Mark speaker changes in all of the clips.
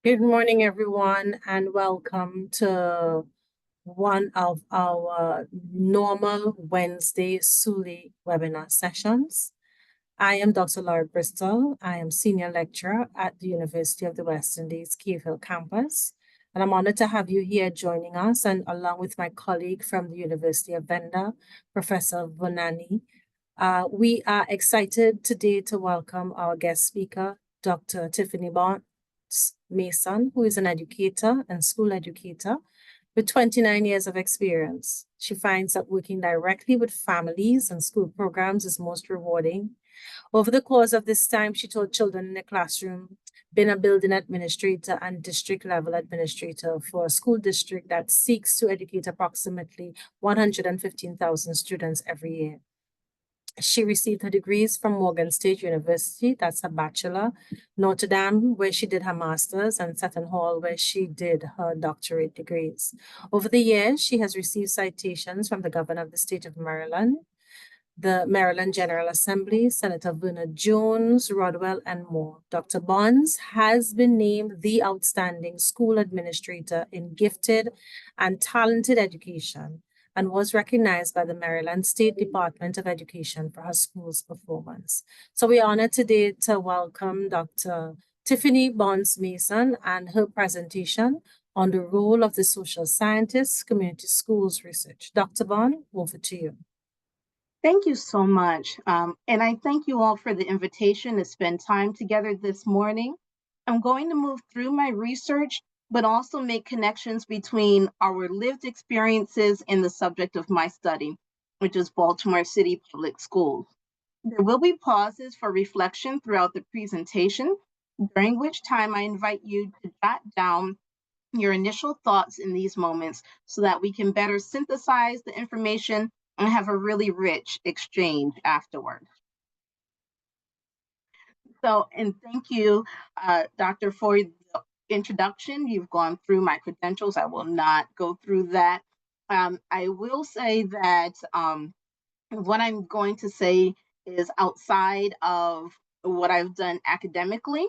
Speaker 1: Good morning, everyone, and welcome to one of our normal Wednesday Suli webinar sessions. I am Dr. Laura Bristol. I am Senior Lecturer at the University of the West Indies, Cave Hill campus, and I'm honored to have you here joining us, and along with my colleague from the University of Venda, Professor Vonani. We are excited today to welcome our guest speaker, Dr. Tiffany Bonds Mason, who is an educator and school educator with 29 years of experience. She finds that working directly with families and school programs is most rewarding. Over the course of this time, she taught children in the classroom, been a building administrator and district level administrator for a school district that seeks to educate approximately 115,000 students every year. She received her degrees from Morgan State University, that's her Bachelor, Notre Dame, where she did her master's, and Seton Hall, where she did her doctorate degrees. Over the years, she has received citations from the governor of the state of Maryland, the Maryland General Assembly, Senator Verna Jones, Rodwell, and more. Dr. Bonds has been named the outstanding school administrator in gifted and talented education and was recognized by the Maryland State Department of Education for her school's performance. So we are honored today to welcome Dr. Tiffany Bonds Mason and her presentation on the role of the social scientists, community schools research. Dr. Bond, over to you.
Speaker 2: Thank you so much. And I thank you all for the invitation to spend time together this morning. I'm going to move through my research, but also make connections between our lived experiences and the subject of my study, which is Baltimore City Public Schools. There will be pauses for reflection throughout the presentation, during which time I invite you to jot down your initial thoughts in these moments so that we can better synthesize the information and have a really rich exchange afterward. So, and thank you, Doctor, for the introduction. You've gone through my credentials. I will not go through that. I will say that what I'm going to say is outside of what I've done academically.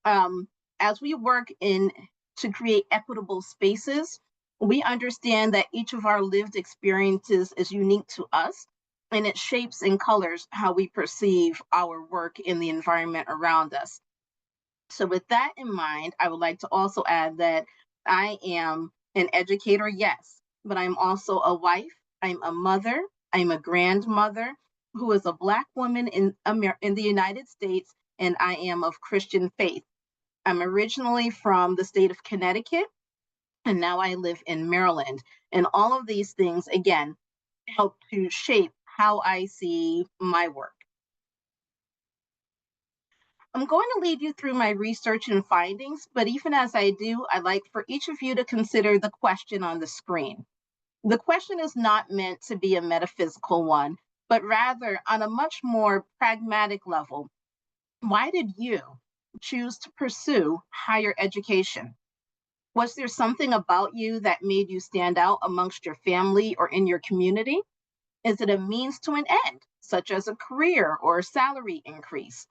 Speaker 2: As we work to create equitable spaces, we understand that each of our lived experiences is unique to us, and it shapes and colors how we perceive our work in the environment around us. So with that in mind, I would like to also add that I am an educator, yes, but I'm also a wife, I'm a mother, I'm a grandmother who is a Black woman in the United States, and I am of Christian faith. I'm originally from the state of Connecticut, and now I live in Maryland. And all of these things, again, help to shape how I see my work. I'm going to lead you through my research and findings, but even as I do, I'd like for each of you to consider the question on the screen. The question is not meant to be a metaphysical one, but rather on a much more pragmatic level. Why did you choose to pursue higher education? Was there something about you that made you stand out amongst your family or in your community? Is it a means to an end, such as a career or a salary increase?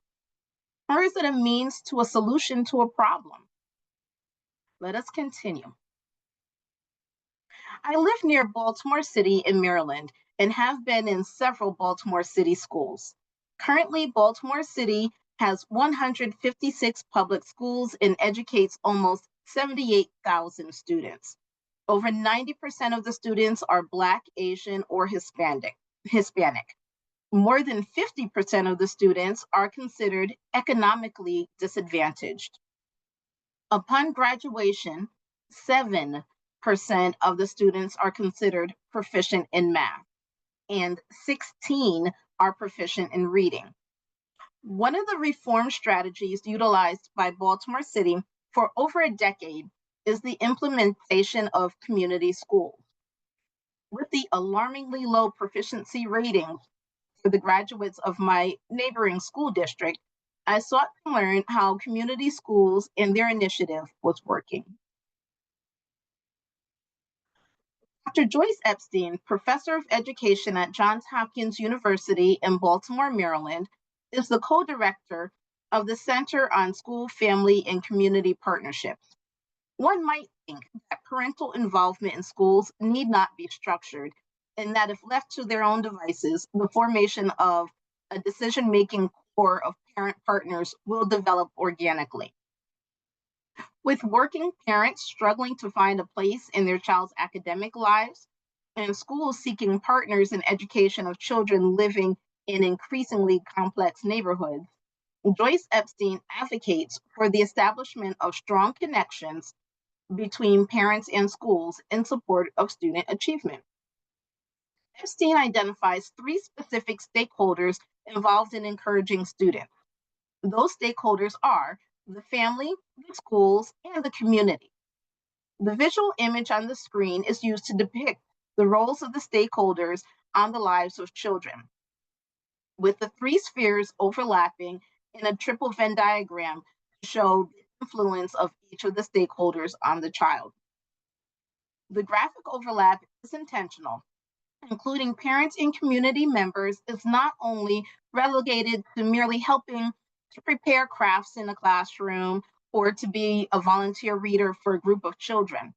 Speaker 2: Or is it a means to a solution to a problem? Let us continue. I live near Baltimore City in Maryland and have been in several Baltimore City schools. Currently, Baltimore City has 156 public schools and educates almost 78,000 students. Over 90% of the students are Black, Asian, or Hispanic. More than 50% of the students are considered economically disadvantaged. Upon graduation, 7% of the students are considered proficient in math, and 16 are proficient in reading. One of the reform strategies utilized by Baltimore City for over a decade is the implementation of community schools. With the alarmingly low proficiency ratings for the graduates of my neighboring school district, I sought to learn how community schools and their initiative was working. Dr. Joyce Epstein, professor of education at Johns Hopkins University in Baltimore, Maryland, is the co-director of the Center on School, Family, and Community Partnerships. One might think that parental involvement in schools need not be structured, and that if left to their own devices, the formation of a decision making core of parent partners will develop organically. With working parents struggling to find a place in their child's academic lives, and schools seeking partners in education of children living in increasingly complex neighborhoods, Joyce Epstein advocates for the establishment of strong connections between parents and schools in support of student achievement. Epstein identifies three specific stakeholders involved in encouraging students. Those stakeholders are the family, the schools, and the community. The visual image on the screen is used to depict the roles of the stakeholders on the lives of children, with the three spheres overlapping in a triple Venn diagram to show the influence of each of the stakeholders on the child. The graphic overlap is intentional. Including parents and community members is not only relegated to merely helping to prepare crafts in a classroom or to be a volunteer reader for a group of children.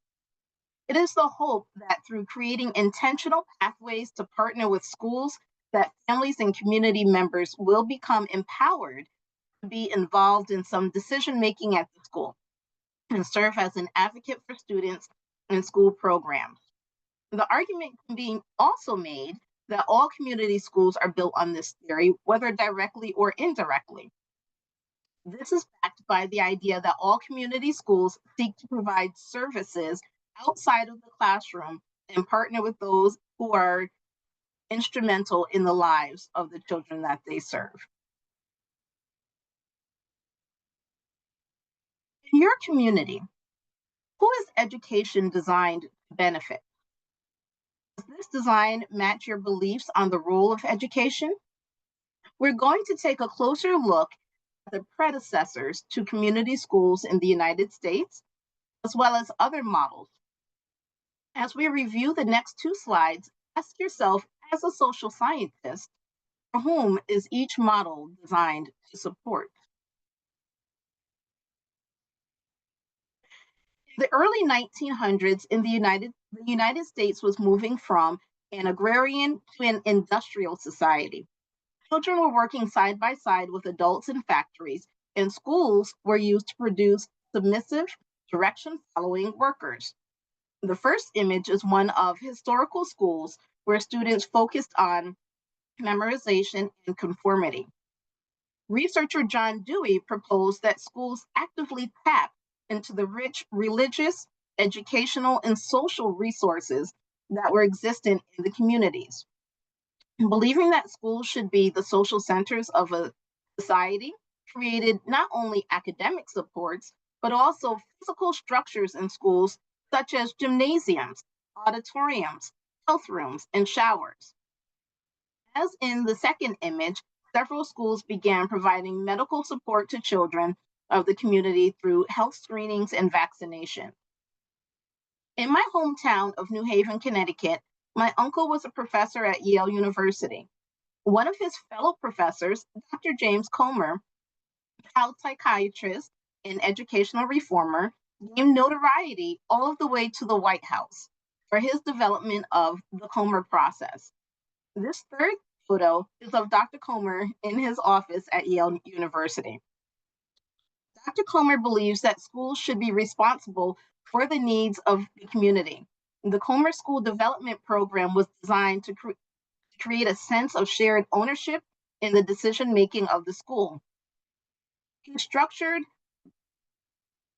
Speaker 2: It is the hope that through creating intentional pathways to partner with schools, that families and community members will become empowered to be involved in some decision making at the school and serve as an advocate for students in school programs. The argument can be also made that all community schools are built on this theory, whether directly or indirectly. This is backed by the idea that all community schools seek to provide services outside of the classroom and partner with those who are instrumental in the lives of the children that they serve. In your community, who is education designed to benefit? Does this design match your beliefs on the role of education? We're going to take a closer look at the predecessors to community schools in the United States, as well as other models. As we review the next two slides, ask yourself, as a social scientist, for whom is each model designed to support? In the early 1900s in the United States was moving from an agrarian to an industrial society. Children were working side by side with adults in factories, and schools were used to produce submissive, direction following workers. The first image is one of historical schools where students focused on memorization and conformity. Researcher John Dewey proposed that schools actively tap into the rich religious, educational, and social resources that were existent in the communities. Believing that schools should be the social centers of a society created not only academic supports, but also physical structures in schools, such as gymnasiums, auditoriums, health rooms, and showers. As in the second image, several schools began providing medical support to children of the community through health screenings and vaccination. In my hometown of New Haven, Connecticut, my uncle was a professor at Yale University. One of his fellow professors, Dr. James Comer, child psychiatrist and educational reformer, gained notoriety all of the way to the White House for his development of the Comer process. This third photo is of Dr. Comer in his office at Yale University. Dr. Comer believes that schools should be responsible for the needs of the community. The Comer School Development Program was designed to create a sense of shared ownership in the decision making of the school. He structured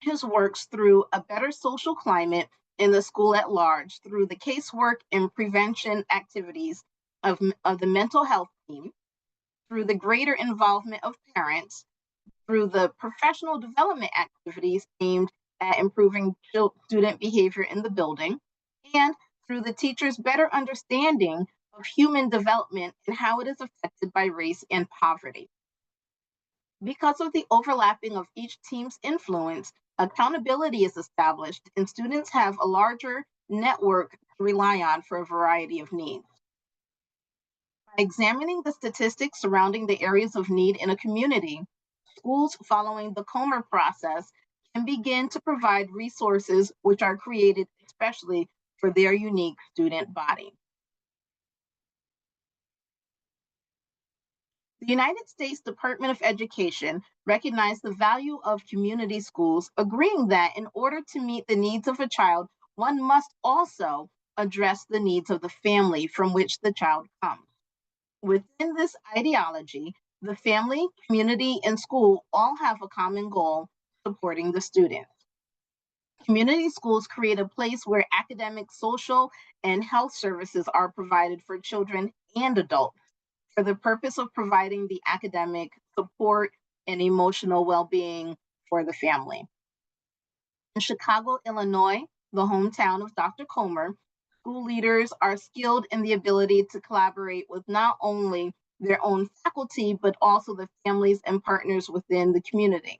Speaker 2: his works through a better social climate in the school at large, through the casework and prevention activities of the mental health team, through the greater involvement of parents, through the professional development activities aimed at improving student behavior in the building, and through the teacher's better understanding of human development and how it is affected by race and poverty. Because of the overlapping of each team's influence, accountability is established and students have a larger network to rely on for a variety of needs. By examining the statistics surrounding the areas of need in a community, schools following the Comer process and begin to provide resources which are created especially for their unique student body. The United States Department of Education recognized the value of community schools, agreeing that in order to meet the needs of a child, one must also address the needs of the family from which the child comes. Within this ideology, the family, community, and school all have a common goal: supporting the student. Community schools create a place where academic, social, and health services are provided for children and adults for the purpose of providing the academic support and emotional well-being for the family. In Chicago, Illinois, the hometown of Dr. Comer, school leaders are skilled in the ability to collaborate with not only their own faculty, but also the families and partners within the community.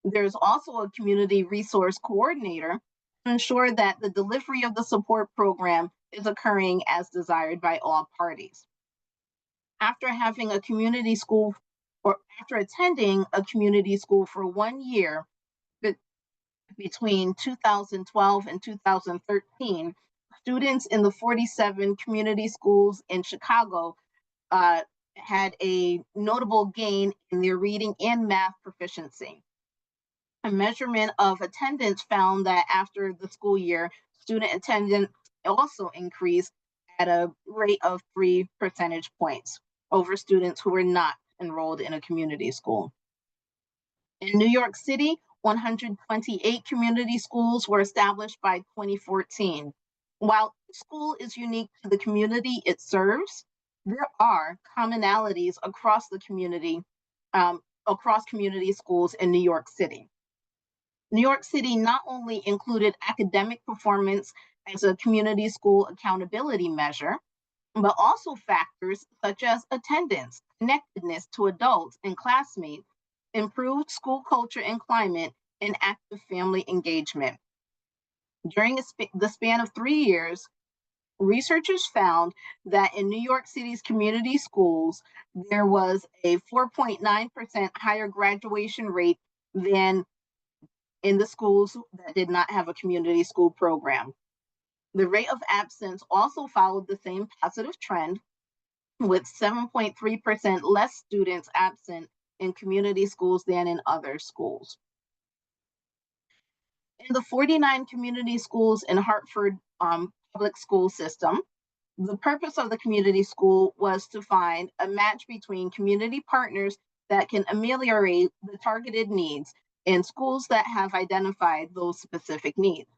Speaker 2: There's also a community resource coordinator to ensure that the delivery of the support program is occurring as desired by all parties. After having a community school or after attending a community school for 1 year between 2012 and 2013, students in the 47 community schools in Chicago uh, had a notable gain in their reading and math proficiency. A measurement of attendance found that after the school year, student attendance also increased at a rate of 3 percentage points over students who were not enrolled in a community school. In New York City, 128 community schools were established by 2014. While each school is unique to the community it serves, there are commonalities across the community, across community schools in New York City. New York City not only included academic performance as a community school accountability measure, but also factors such as attendance, connectedness to adults and classmates, improved school culture and climate, and active family engagement. During the span of 3 years, researchers found that in New York City's community schools, there was a 4.9% higher graduation rate than in the schools that did not have a community school program. The rate of absence also followed the same positive trend, with 7.3% less students absent in community schools than in other schools. In the 49 community schools in Hartford public school system, the purpose of the community school was to find a match between community partners that can ameliorate the targeted needs in schools that have identified those specific needs.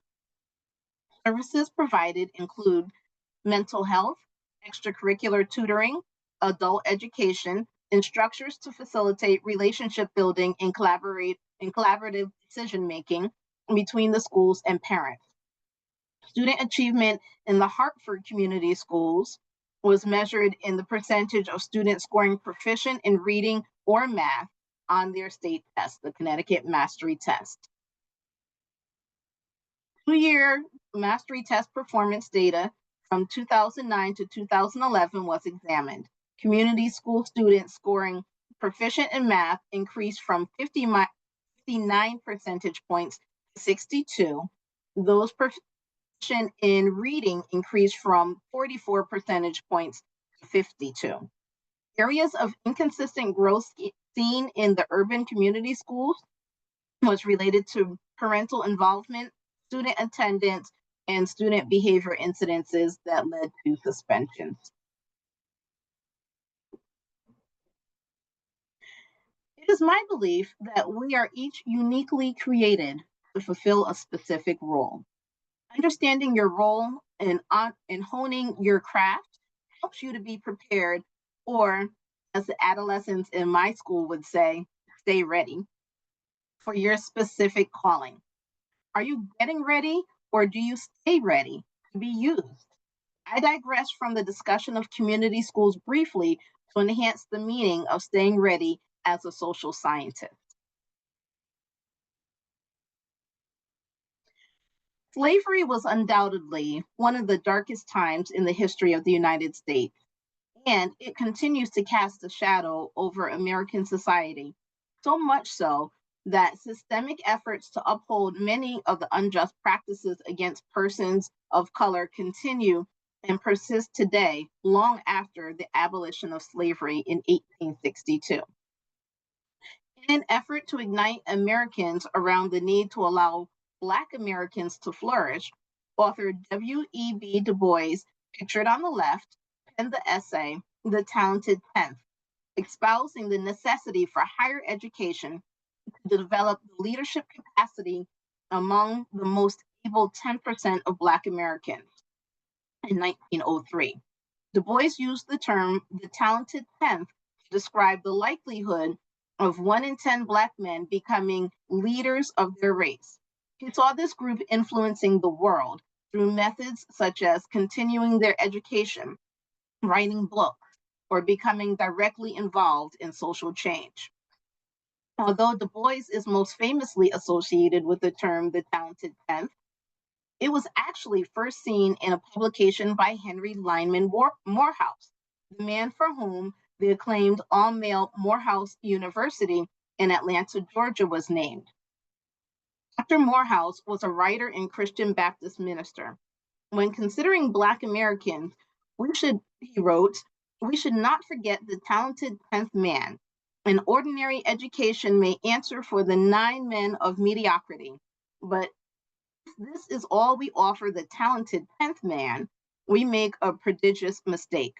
Speaker 2: Services provided include mental health, extracurricular tutoring, adult education, and structures to facilitate relationship building and collaborative decision making between the schools and parents. Student achievement in the Hartford community schools was measured in the percentage of students scoring proficient in reading or math on their state test, the Connecticut Mastery Test. 2-year mastery test performance data from 2009 to 2011 was examined. Community school students scoring proficient in math increased from 59 percentage points to 62. Those proficient in reading increased from 44 percentage points to 52. Areas of inconsistent growth seen in the urban community schools was related to parental involvement, student attendance, and student behavior incidences that led to suspensions. It is my belief that we are each uniquely created to fulfill a specific role. Understanding your role and honing your craft helps you to be prepared, or as the adolescents in my school would say, stay ready for your specific calling. Are you getting ready, or do you stay ready to be used? I digress from the discussion of community schools briefly to enhance the meaning of staying ready as a social scientist. Slavery was undoubtedly one of the darkest times in the history of the United States, and it continues to cast a shadow over American society, so much so that systemic efforts to uphold many of the unjust practices against persons of color continue and persist today, long after the abolition of slavery in 1862. In an effort to ignite Americans around the need to allow Black Americans to flourish, author W.E.B. Du Bois, pictured on the left, penned the essay, The Talented Tenth, espousing the necessity for higher education to develop the leadership capacity among the most able 10% of Black Americans in 1903. Du Bois used the term the talented 10th to describe the likelihood of 1 in 10 Black men becoming leaders of their race. He saw this group influencing the world through methods such as continuing their education, writing books, or becoming directly involved in social change. Although Du Bois is most famously associated with the term the talented 10th, it was actually first seen in a publication by Henry Lyman Morehouse, the man for whom the acclaimed all-male Morehouse University in Atlanta, Georgia was named. Dr. Morehouse was a writer and Christian Baptist minister. When considering Black Americans, he wrote, we should not forget the talented 10th man. An ordinary education may answer for the 9 men of mediocrity, but if this is all we offer the talented 10th man, we make a prodigious mistake.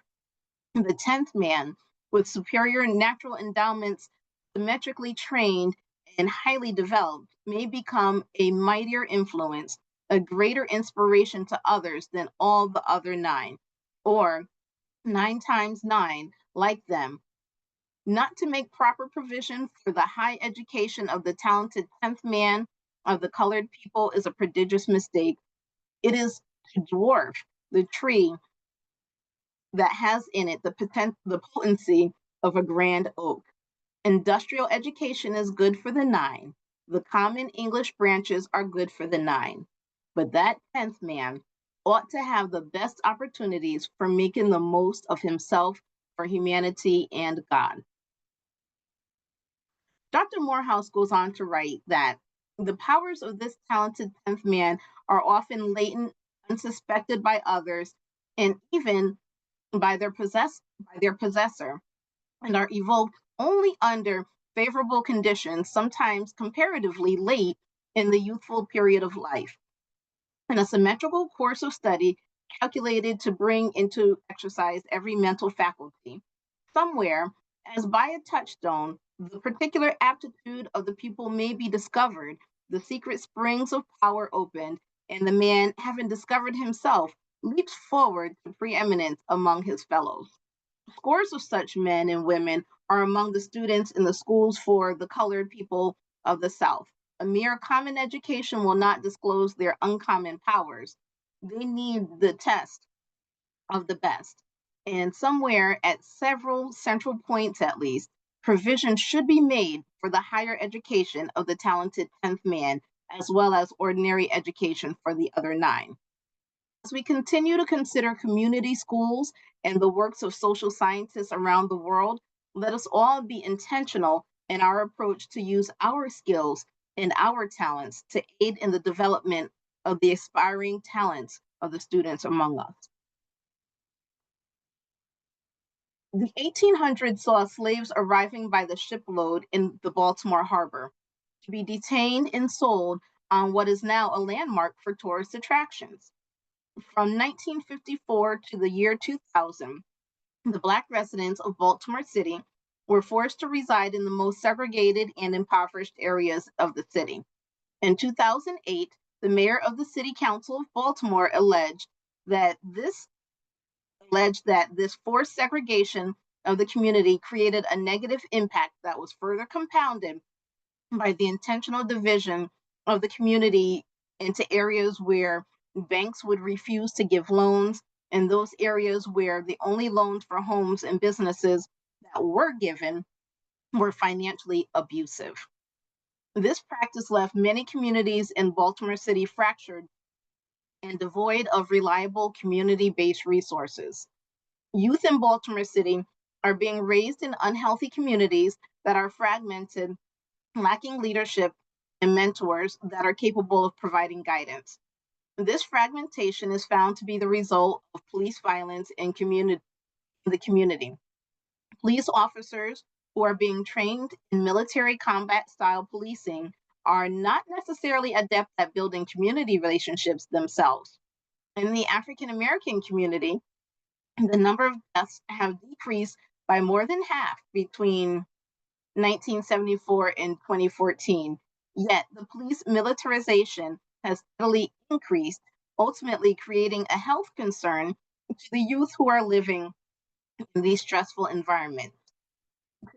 Speaker 2: The 10th man, with superior natural endowments, symmetrically trained and highly developed, may become a mightier influence, a greater inspiration to others than all the other 9, or 9 times 9 like them. Not to make proper provision for the high education of the talented 10th man of the colored people is a prodigious mistake. It is to dwarf the tree that has in it the potency of a grand oak. Industrial education is good for the 9. The common English branches are good for the 9. But that 10th man ought to have the best opportunities for making the most of himself for humanity and God. Dr. Morehouse goes on to write that the powers of this talented 10th man are often latent, unsuspected by others, and even by their possessor, and are evoked only under favorable conditions, sometimes comparatively late in the youthful period of life. In a symmetrical course of study calculated to bring into exercise every mental faculty, somewhere, as by a touchstone, the particular aptitude of the pupil may be discovered, the secret springs of power opened, and the man, having discovered himself, leaps forward to preeminence among his fellows. Scores of such men and women are among the students in the schools for the colored people of the South. A mere common education will not disclose their uncommon powers. They need the test of the best. And somewhere at several central points at least, provision should be made for the higher education of the talented 10th man, as well as ordinary education for the other 9. As we continue to consider community schools and the works of social scientists around the world, let us all be intentional in our approach to use our skills and our talents to aid in the development of the aspiring talents of the students among us. The 1800s saw slaves arriving by the shipload in the Baltimore harbor to be detained and sold on what is now a landmark for tourist attractions. From 1954 to the year 2000, the Black residents of Baltimore City were forced to reside in the most segregated and impoverished areas of the city. In 2008, the mayor of the City Council of Baltimore alleged that this forced segregation of the community created a negative impact that was further compounded by the intentional division of the community into areas where banks would refuse to give loans and those areas where the only loans for homes and businesses that were given were financially abusive. This practice left many communities in Baltimore City fractured and devoid of reliable community-based resources. Youth in Baltimore City are being raised in unhealthy communities that are fragmented lacking leadership and mentors that are capable of providing guidance. This fragmentation is found to be the result of police violence in the community. Police officers who are being trained in military combat style policing are not necessarily adept at building community relationships themselves. In the African American community, the number of deaths have decreased by more than half between 1974 and 2014. Yet the police militarization has steadily increased, ultimately creating a health concern to the youth who are living in these stressful environments.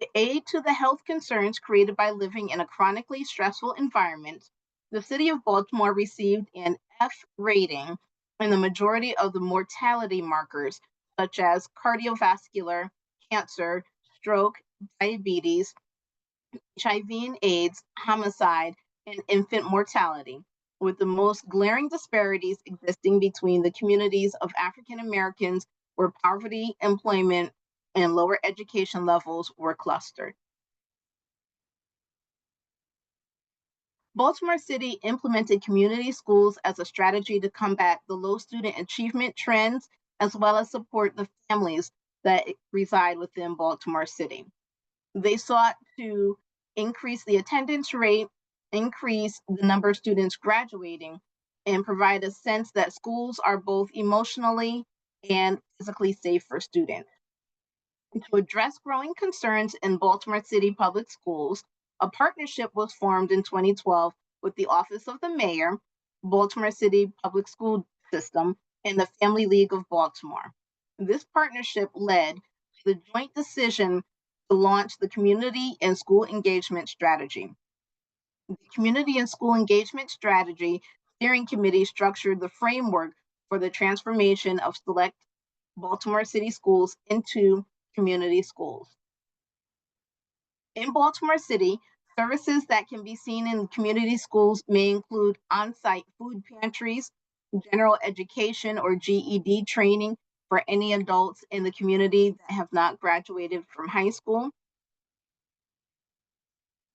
Speaker 2: To aid to the health concerns created by living in a chronically stressful environment, the city of Baltimore received an F rating in the majority of the mortality markers, such as cardiovascular, cancer, stroke, diabetes, HIV and AIDS, homicide, and infant mortality, with the most glaring disparities existing between the communities of African Americans where poverty, employment, and lower education levels were clustered. Baltimore City implemented community schools as a strategy to combat the low student achievement trends, as well as support the families that reside within Baltimore City. They sought to increase the attendance rate, increase the number of students graduating, and provide a sense that schools are both emotionally and physically safe for students. To address growing concerns in Baltimore City public schools, a partnership was formed in 2012 with the Office of the Mayor, Baltimore City Public School System, and the Family League of Baltimore. This partnership led to the joint decision to launch the Community and School Engagement Strategy. The Community and School Engagement Strategy Steering Committee structured the framework for the transformation of select Baltimore City schools into community schools. In Baltimore City, services that can be seen in community schools may include on site food pantries, general education or GED training for any adults in the community that have not graduated from high school,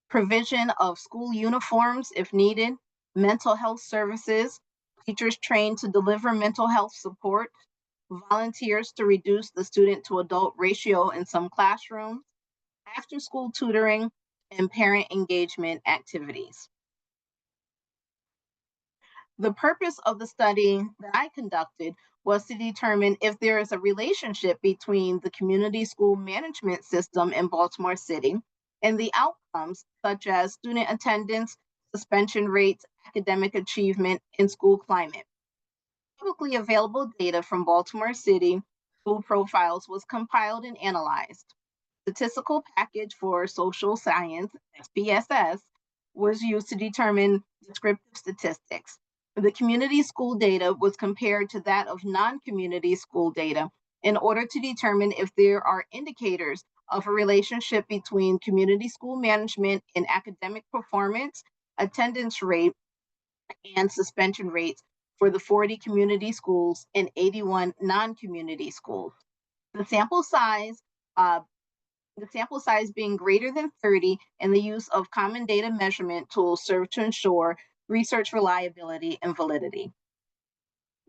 Speaker 2: provision of school uniforms if needed, mental health services, teachers trained to deliver mental health support, volunteers to reduce the student to adult ratio in some classrooms, after school tutoring, and parent engagement activities. The purpose of the study that I conducted was to determine if there is a relationship between the community school management system in Baltimore City and the outcomes such as student attendance, suspension rates, academic achievement, and school climate. Publicly available data from Baltimore City school profiles was compiled and analyzed. Statistical package for social science, SPSS, was used to determine descriptive statistics. The community school data was compared to that of non-community school data in order to determine if there are indicators of a relationship between community school management and academic performance, attendance rate, and suspension rates for the 40 community schools and 81 non-community schools. The sample size uh, the sample size being greater than 30 and the use of common data measurement tools serve to ensure research reliability and validity.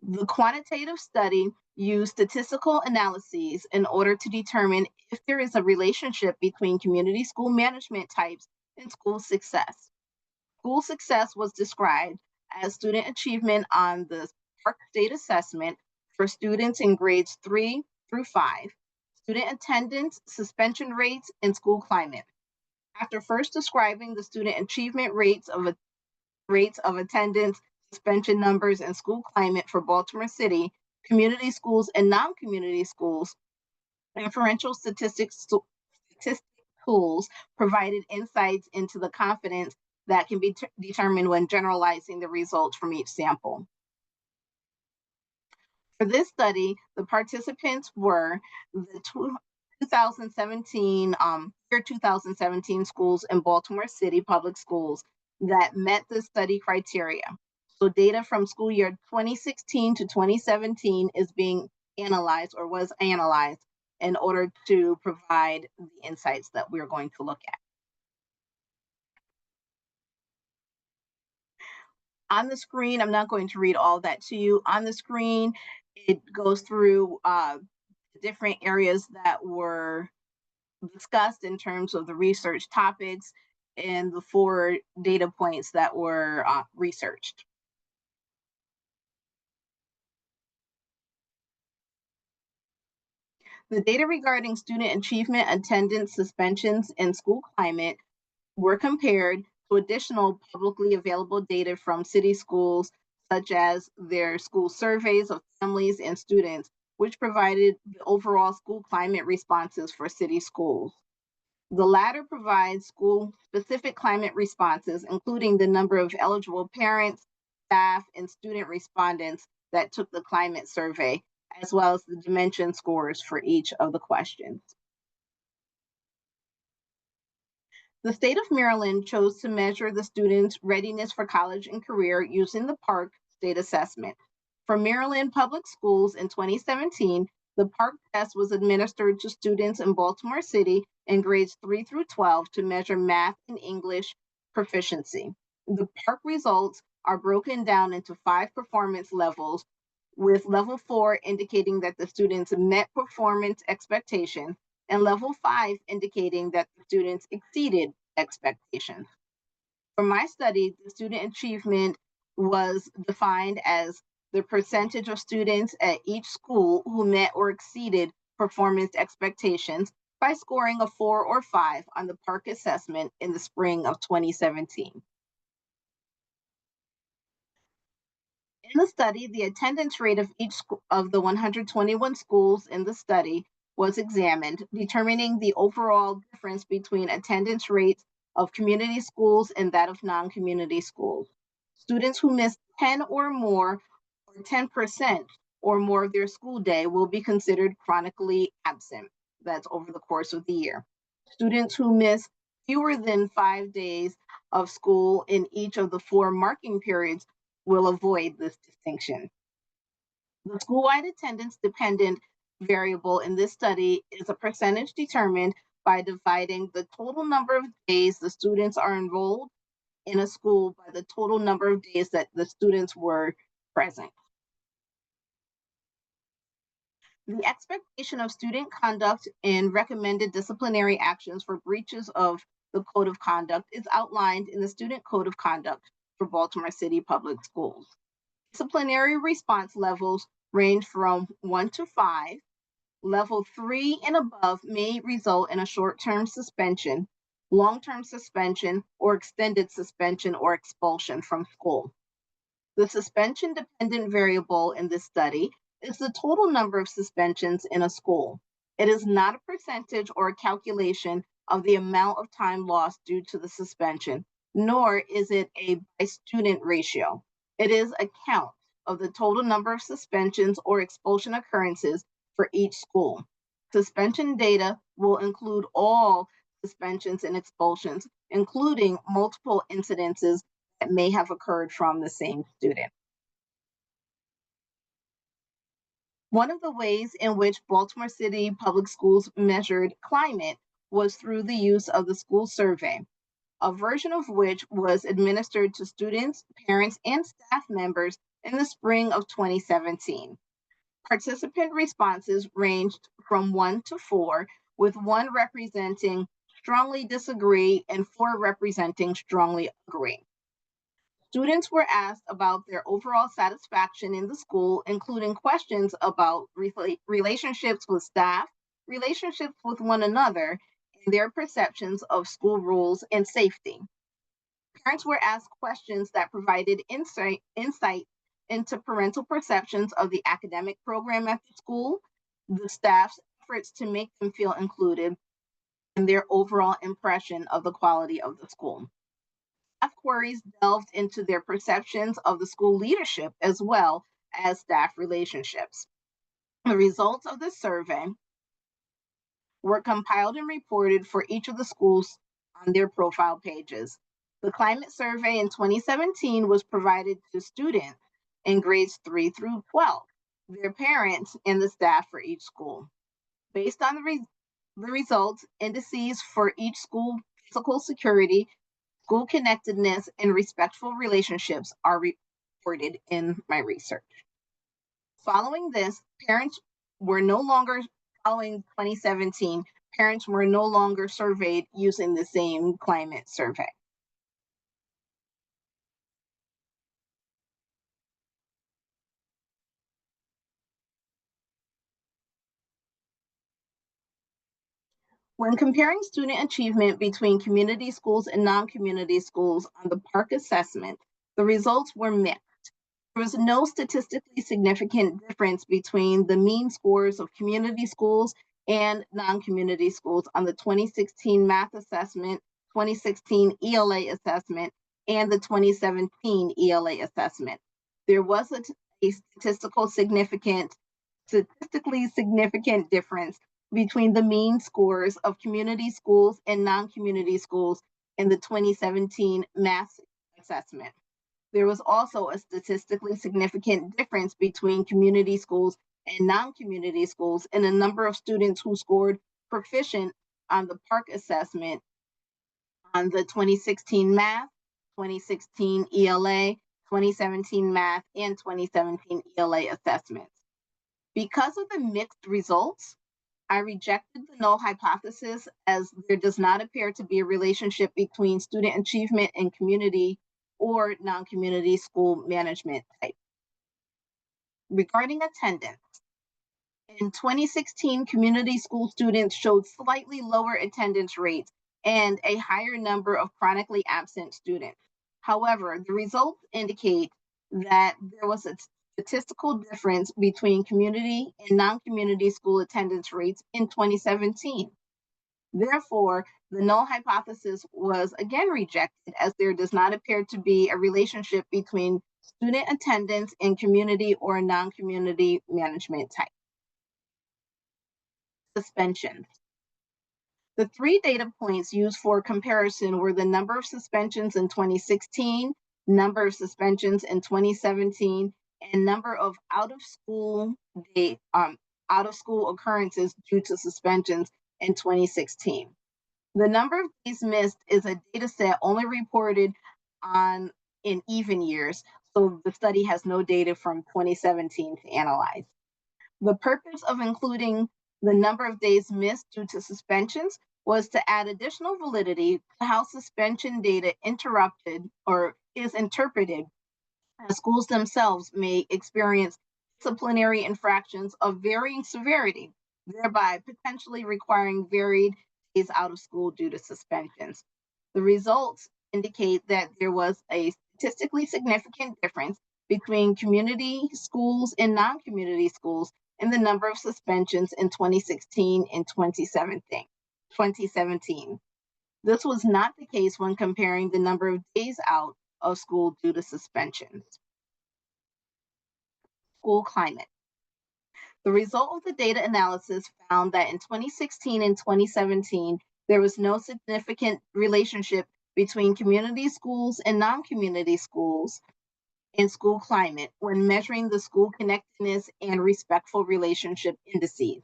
Speaker 2: The quantitative study used statistical analyses in order to determine if there is a relationship between community school management types and school success. School success was described as student achievement on the Park State Assessment for students in grades 3 through 5, student attendance, suspension rates, and school climate. After first describing the student achievement rates of attendance, suspension numbers, and school climate for Baltimore City, community schools, and non-community schools, inferential statistic tools provided insights into the confidence that can be determined when generalizing the results from each sample. For this study, the participants were the 2017 year 2017 schools in Baltimore City public schools that met the study criteria. So data from school year 2016 to 2017 is being analyzed or was analyzed in order to provide the insights that we're going to look at. On the screen, I'm not going to read all that to you. On the screen, it goes through different areas that were discussed in terms of the research topics and the 4 data points that were researched. The data regarding student achievement, attendance, suspensions, and school climate were compared to additional publicly available data from city schools, such as their school surveys of families and students, which provided the overall school climate responses for city schools. The latter provides school-specific climate responses, including the number of eligible parents, staff, and student respondents that took the climate survey, as well as the dimension scores for each of the questions. The state of Maryland chose to measure the students' readiness for college and career using the PARCC state assessment. For Maryland public schools in 2017, the PARCC test was administered to students in Baltimore City in grades 3 through 12 to measure math and English proficiency. The PARCC results are broken down into 5 performance levels, with level 4 indicating that the students met performance expectations and level 5 indicating that the students exceeded expectations. For my study, the student achievement was defined as the percentage of students at each school who met or exceeded performance expectations by scoring a 4 or 5 on the PARCC assessment in the spring of 2017. In the study, the attendance rate of each of the 121 schools in the study was examined, determining the overall difference between attendance rates of community schools and that of non-community schools. Students who missed 10 or more, or 10% or more of their school day will be considered chronically absent. That's over the course of the year. Students who miss fewer than 5 days of school in each of the 4 marking periods will avoid this distinction. The school-wide attendance dependent variable in this study is a percentage determined by dividing the total number of days the students are enrolled in a school by the total number of days that the students were present. The expectation of student conduct and recommended disciplinary actions for breaches of the Code of Conduct is outlined in the Student Code of Conduct for Baltimore City Public Schools. Disciplinary response levels range from 1 to 5. Level 3 and above may result in a short-term suspension, long-term suspension, or extended suspension or expulsion from school. The suspension-dependent variable in this study is the total number of suspensions in a school. It is not a percentage or a calculation of the amount of time lost due to the suspension, nor is it a by-student ratio. It is a count of the total number of suspensions or expulsion occurrences for each school. Suspension data will include all suspensions and expulsions, including multiple incidences that may have occurred from the same student. One of the ways in which Baltimore City Public Schools measured climate was through the use of the school survey, a version of which was administered to students, parents, and staff members in the spring of 2017. Participant responses ranged from 1 to 4, with 1 representing strongly disagree and 4 representing strongly agree. Students were asked about their overall satisfaction in the school, including questions about relationships with staff, relationships with one another, and their perceptions of school rules and safety. Parents were asked questions that provided insight into parental perceptions of the academic program at the school, the staff's efforts to make them feel included, and their overall impression of the quality of the school. Staff queries delved into their perceptions of the school leadership as well as staff relationships. The results of the survey were compiled and reported for each of the schools on their profile pages. The climate survey in 2017 was provided to students in grades 3 through 12, their parents, and the staff for each school. Based on the results, indices for each school: physical security, school connectedness and respectful relationships are reported in my research. Following this, parents were no longer following 2017, parents were no longer surveyed using the same climate survey. When comparing student achievement between community schools and non-community schools on the Park assessment, the results were mixed. There was no statistically significant difference between the mean scores of community schools and non-community schools on the 2016 math assessment, 2016 ELA assessment, and the 2017 ELA assessment. There was a statistically significant difference between the mean scores of community schools and non-community schools in the 2017 math assessment. There was also a statistically significant difference between community schools and non-community schools in the number of students who scored proficient on the Park assessment on the 2016 math, 2016 ELA, 2017 math, and 2017 ELA assessments. Because of the mixed results, I rejected the null hypothesis as there does not appear to be a relationship between student achievement and community or non-community school management type. Regarding attendance, in 2016, community school students showed slightly lower attendance rates and a higher number of chronically absent students. However, the results indicate that there was a statistical difference between community and non-community school attendance rates in 2017. Therefore, the null hypothesis was again rejected as there does not appear to be a relationship between student attendance and community or non-community management type. Suspensions. The three data points used for comparison were the number of suspensions in 2016, number of suspensions in 2017, and number of out-of-school occurrences due to suspensions in 2016. The number of days missed is a data set only reported in even years, so the study has no data from 2017 to analyze. The purpose of including the number of days missed due to suspensions was to add additional validity to how suspension data is interpreted, as schools themselves may experience disciplinary infractions of varying severity, thereby potentially requiring varied days out of school due to suspensions. The results indicate that there was a statistically significant difference between community schools and non-community schools in the number of suspensions in 2016 and 2017. This was not the case when comparing the number of days out of school due to suspensions. School climate. The result of the data analysis found that in 2016 and 2017, there was no significant relationship between community schools and non-community schools in school climate when measuring the school connectedness and respectful relationship indices.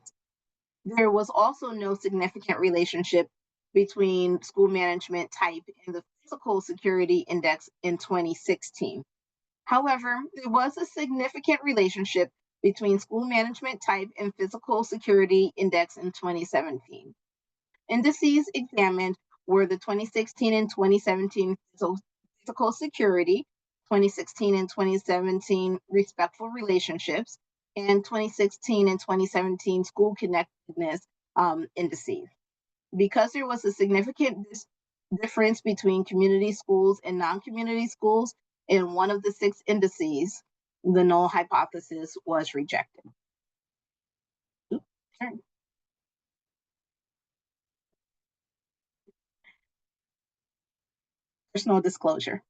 Speaker 2: There was also no significant relationship between school management type and the physical security index in 2016. However, there was a significant relationship between school management type and physical security index in 2017. Indices examined were the 2016 and 2017 physical security, 2016 and 2017 respectful relationships, and 2016 and 2017 school connectedness indices. Because there was a significant difference between community schools and non-community schools in one of the 6 indices, the null hypothesis was rejected. Personal disclosure.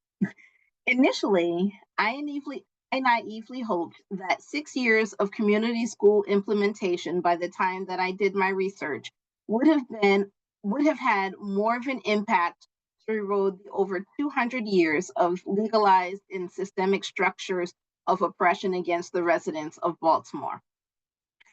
Speaker 2: Initially, I naively hoped that 6 years of community school implementation by the time that I did my research would have had more of an impact to erode the over 200 years of legalized and systemic structures of oppression against the residents of Baltimore.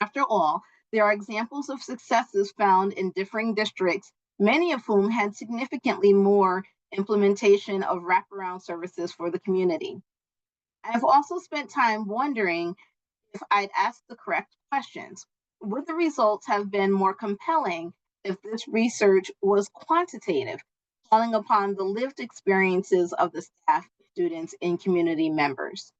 Speaker 2: After all, there are examples of successes found in differing districts, many of whom had significantly more implementation of wraparound services for the community. I've also spent time wondering if I'd asked the correct questions. Would the results have been more compelling if this research was quantitative, calling upon the lived experiences of the staff, students, and community members?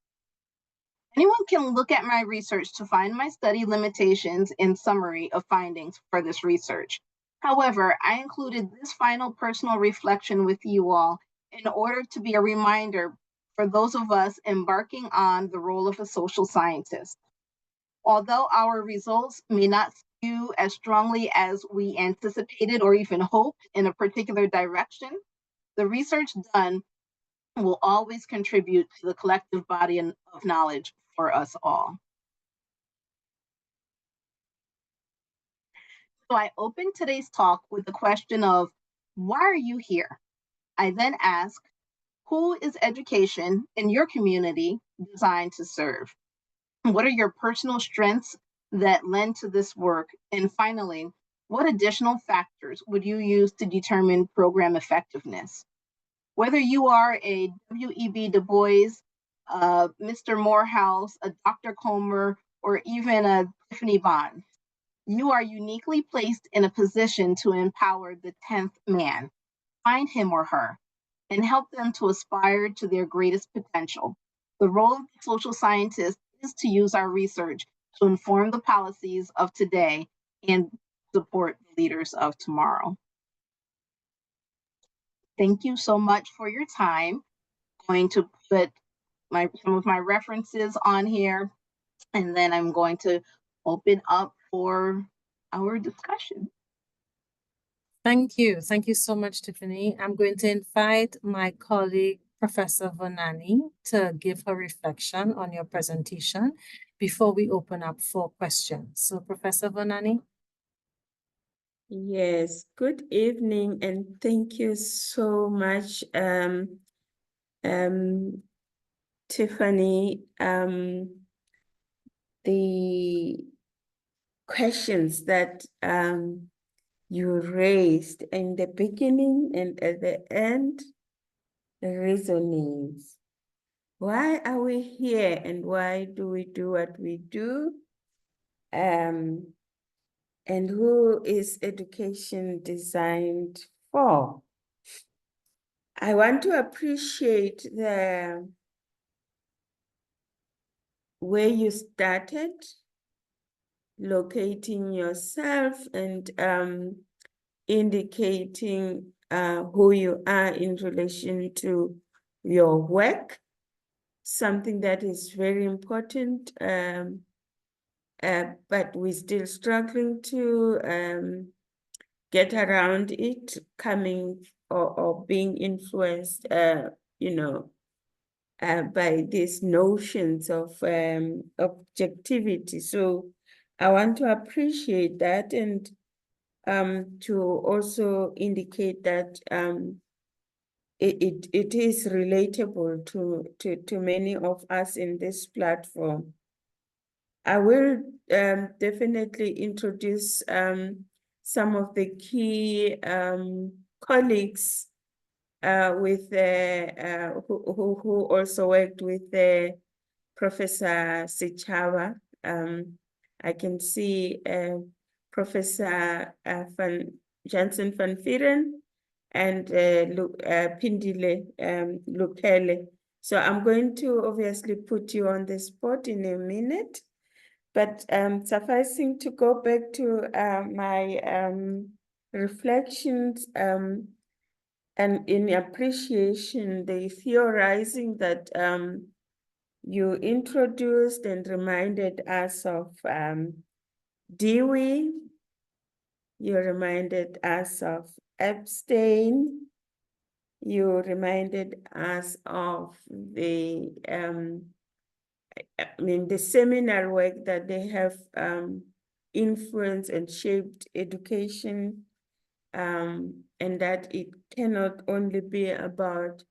Speaker 2: Anyone can look at my research to find my study limitations and summary of findings for this research. However, I included this final personal reflection with you all in order to be a reminder for those of us embarking on the role of a social scientist. Although our results may not skew as strongly as we anticipated or even hoped in a particular direction, the research done will always contribute to the collective body of knowledge for us all. So I opened today's talk with the question of, why are you here? I then ask, who is education in your community designed to serve? What are your personal strengths that lend to this work? And finally, what additional factors would you use to determine program effectiveness? Whether you are a W.E.B. Du Bois, Mr. Morehouse, a Dr. Comer, or even a Tiffany Bonds, you are uniquely placed in a position to empower the 10th man, find him or her, and help them to aspire to their greatest potential. The role of the social scientist is to use our research to inform the policies of today and support the leaders of tomorrow. Thank you so much for your time. I'm going to put some of my references on here, and then I'm going to open up for our discussion.
Speaker 1: Thank you. Thank you so much, Tiffany. I'm going to invite my colleague, Professor Vonani, to give her reflection on your presentation before we open up for questions. So, Professor Vonani.
Speaker 3: Yes, good evening, and thank you so much, Tiffany. The questions that you raised in the beginning and at the end resonates. Why are we here and why do we do what we do? And who is education designed for? I want to appreciate the where you started, locating yourself and indicating who you are in relation to your work, something that is very important, but we're still struggling to get around it, coming or being influenced, by these notions of objectivity. So I want to appreciate that and to also indicate that it is relatable to many of us in this platform. I will definitely introduce some of the key colleagues with who also worked with Professor Sichawa. I can see Professor Jansen van Vieren and Pindile Lukele. So I'm going to obviously put you on the spot in a minute, but sufficing to go back to my reflections and in appreciation, the theorizing that you introduced and reminded us of Dewey, you reminded us of Epstein, you reminded us of the the seminal work that they have influenced and shaped education, and that it cannot only be about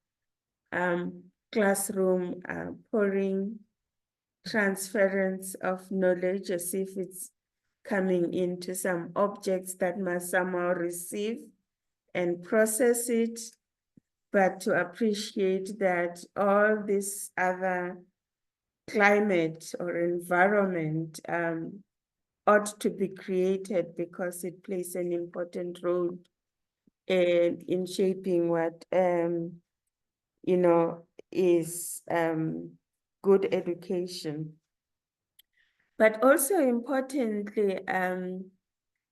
Speaker 3: classroom pouring transference of knowledge as if it's coming into some objects that must somehow receive and process it, but to appreciate that all this other climate or environment ought to be created because it plays an important role in shaping what you know is good education. But also importantly,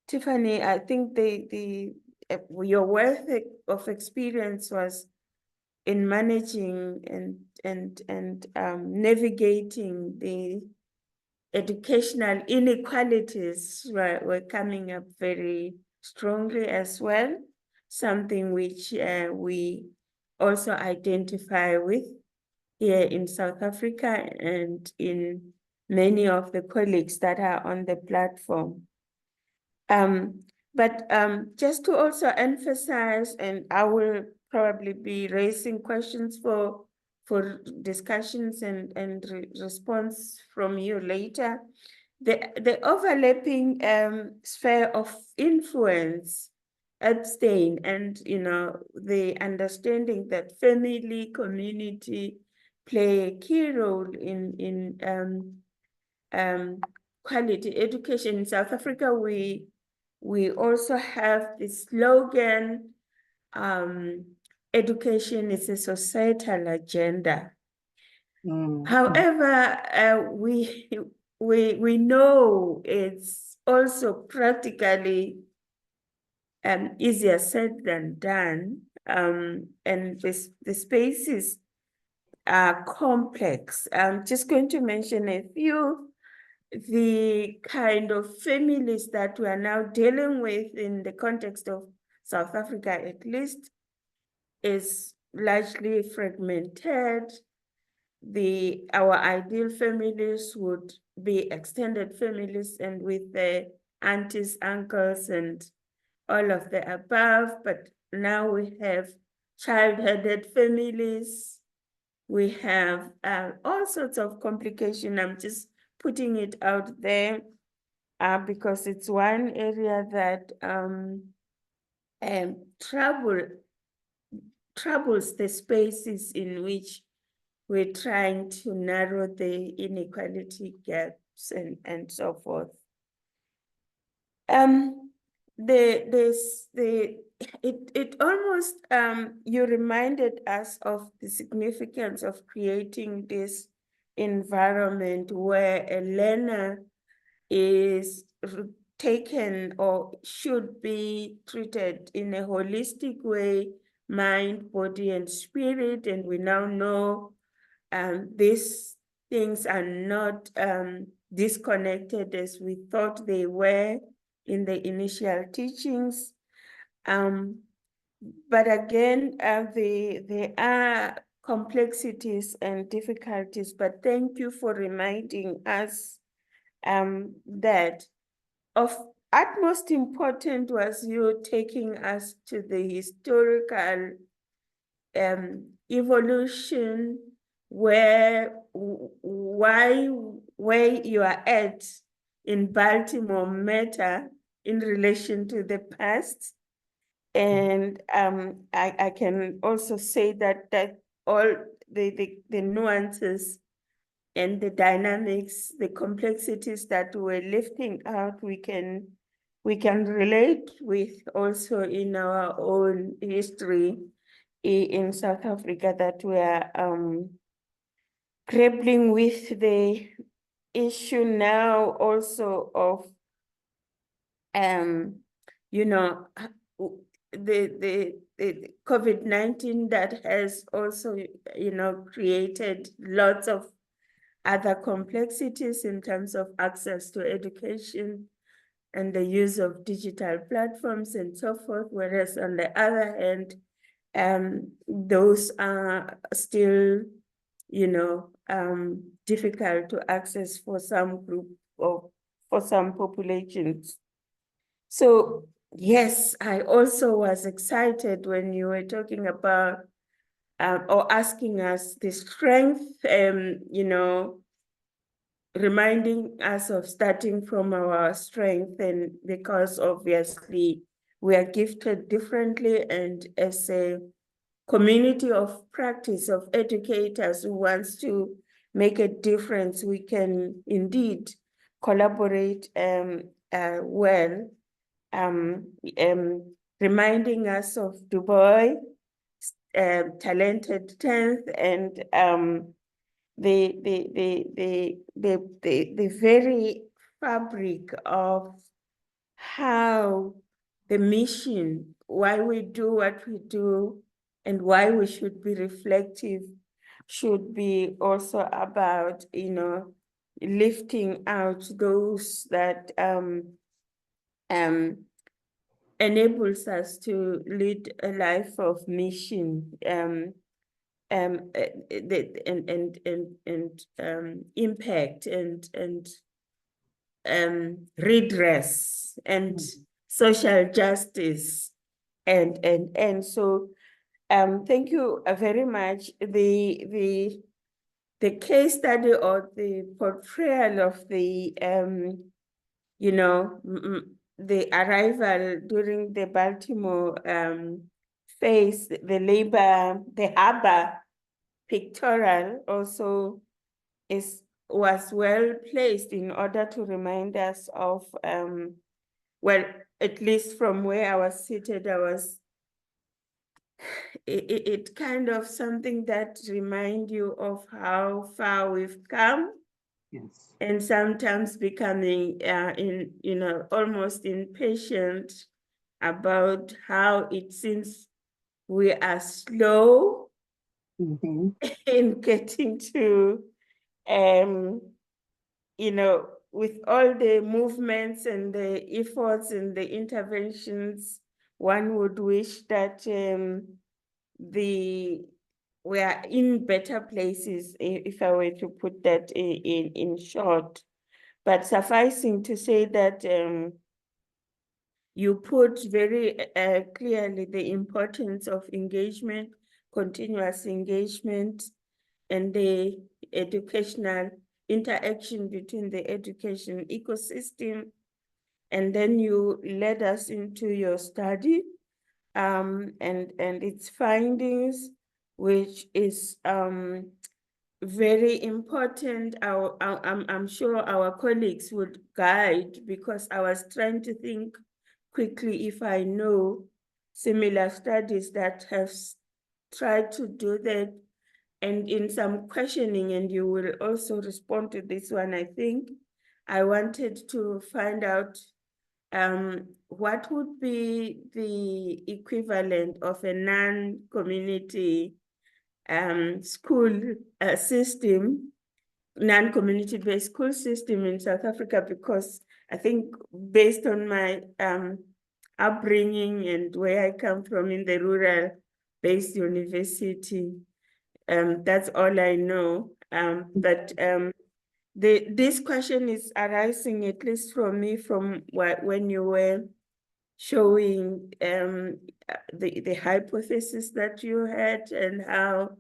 Speaker 3: Tiffany, I think your wealth of experience was in managing and navigating the educational inequalities were coming up very strongly as well, something which we also identify with here in South Africa and in many of the colleagues that are on the platform. But just to also emphasize, and I will probably be raising questions for discussions and response from you later, the overlapping sphere of influence, abstain, and the understanding that family, community play a key role in quality education. In South Africa, we also have the slogan, education is a societal agenda. However, we know it's also practically easier said than done, and the spaces are complex. I'm just going to mention a few. The kind of families that we are now dealing with in the context of South Africa, at least, is largely fragmented. Our ideal families would be extended families and with the aunties, uncles, and all of the above, but now we have child-headed families. We have all sorts of complications. I'm just putting it out there because it's one area that troubles the spaces in which we're trying to narrow the inequality gaps and so forth. It almost you reminded us of the significance of creating this environment where a learner is taken or should be treated in a holistic way, mind, body, and spirit. And we now know these things are not disconnected as we thought they were in the initial teachings. But again, there are complexities and difficulties, but thank you for reminding us that of utmost importance was you taking us to the historical evolution where you are at in Baltimore matter in relation to the past. And I can also say that all the nuances and the dynamics, the complexities that we're lifting out, we can relate with also in our own history in South Africa, that we are grappling with the issue now also of the COVID-19 that has also created lots of other complexities in terms of access to education and the use of digital platforms and so forth, whereas on the other hand, those are still, difficult to access for some group or for some populations. So yes, I also was excited when you were talking about or asking us the strength, reminding us of starting from our strength, and because obviously we are gifted differently, and as a community of practice of educators who wants to make a difference, we can indeed collaborate well, reminding us of Du Bois, talented 10th, and the very fabric of how the mission, why we do what we do, and why we should be reflective, should be also about, lifting out those that enables us to lead a life of mission, impact and redress and social justice, and so thank you very much. The case study or the portrayal of the the arrival during the Baltimore phase, the harbor pictorial also was well placed in order to remind us of, well, at least from where I was seated, it kind of something that remind you of how far we've come.
Speaker 2: Yes.
Speaker 3: And sometimes becoming almost impatient about how it seems we are slow in getting to, with all the movements and the efforts and the interventions, one would wish that we are in better places, if I were to put that in short. But sufficing to say that you put very clearly the importance of engagement, continuous engagement, and the educational interaction between the education ecosystem. And then you led us into your study and its findings, which is very important. I'm sure our colleagues would guide, because I was trying to think quickly if I know similar studies that have tried to do that. And in some questioning, and you will also respond to this one, I think, I wanted to find out what would be the equivalent of a non-community school system, non-community-based school system in South Africa, because I think based on my upbringing and where I come from in the rural-based university, that's all I know. But this question is arising, at least from me, from when you were showing the hypothesis that you had and how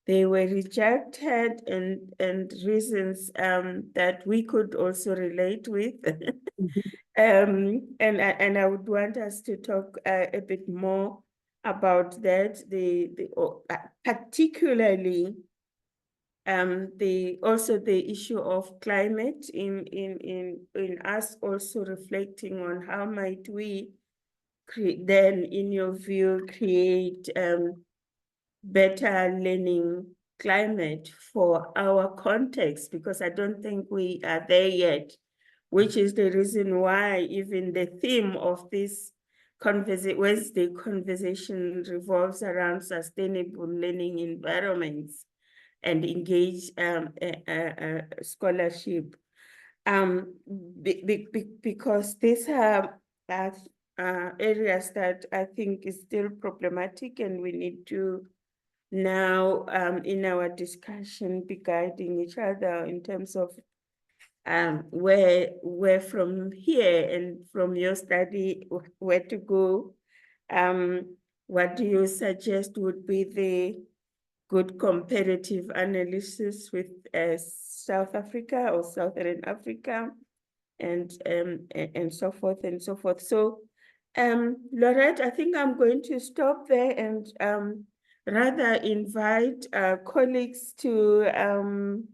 Speaker 3: they were rejected, and reasons that we could also relate with. And I would want us to talk a bit more about that, particularly also the issue of climate in us also reflecting on how might we then, in your view, create better learning climate for our context, because I don't think we are there yet, which is the reason why even the theme of this Wednesday conversation revolves around sustainable learning environments and engage scholarship. Because these are areas that I think is still problematic, and we need to now in our discussion be guiding each other in terms of where from here and from your study, where to go. What do you suggest would be the good comparative analysis with South Africa or Southern Africa, and so forth and so forth. So Laurette, I think I'm going to stop there and rather invite colleagues to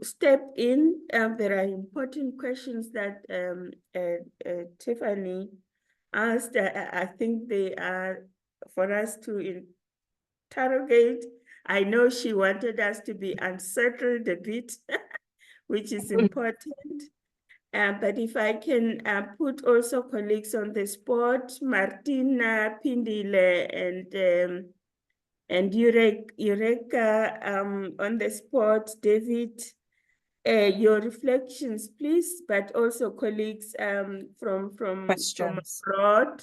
Speaker 3: step in. There are important questions that Tiffany asked. I think they are for us to interrogate. I know she wanted us to be unsettled a bit, which is important. But if I can put also colleagues on the spot, Martina, Pindile, and Eureka on the spot, David, your reflections, please, but also colleagues from
Speaker 1: Questions.
Speaker 3: abroad.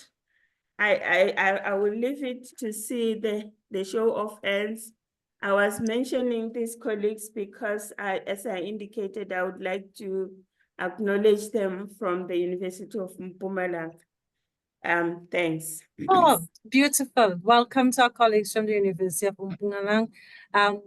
Speaker 3: I will leave it to see the show of hands. I was mentioning these colleagues because as I indicated, I would like to acknowledge them from the University of Mpumalanga. Thanks.
Speaker 1: Oh, beautiful. Welcome to our colleagues from the University of Mpumalanga.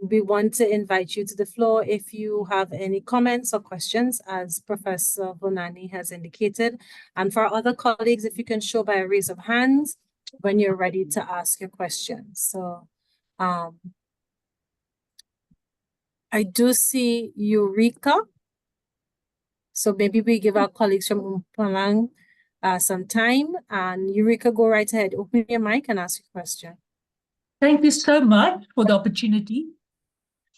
Speaker 1: We want to invite you to the floor if you have any comments or questions, as Professor Bonani has indicated. And for our other colleagues, if you can show by a raise of hands when you're ready to ask your questions. So I do see Eureka. So maybe we give our colleagues from Mpumalanga some time, and Eureka, go right ahead. Open your mic and ask your question.
Speaker 4: Thank you so much for the opportunity.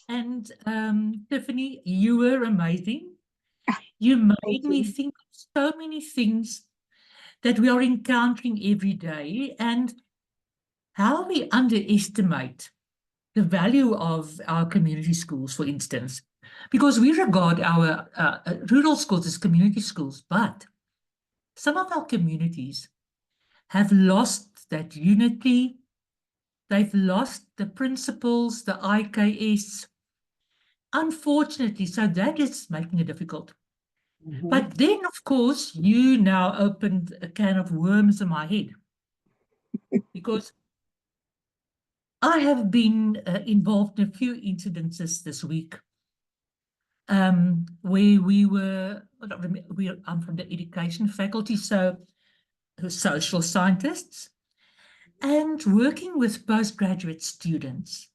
Speaker 4: And Tiffany, you were amazing. You made me think of so many things that we are encountering every day and how we underestimate the value of our community schools, for instance, because we regard our rural schools as community schools, but some of our communities have lost that unity. They've lost the principles, the IKS. Unfortunately, so that is making it difficult. But then, of course, you now opened a can of worms in my head because I have been involved in a few incidences this week where I'm from the education faculty, so social scientists, and working with postgraduate students.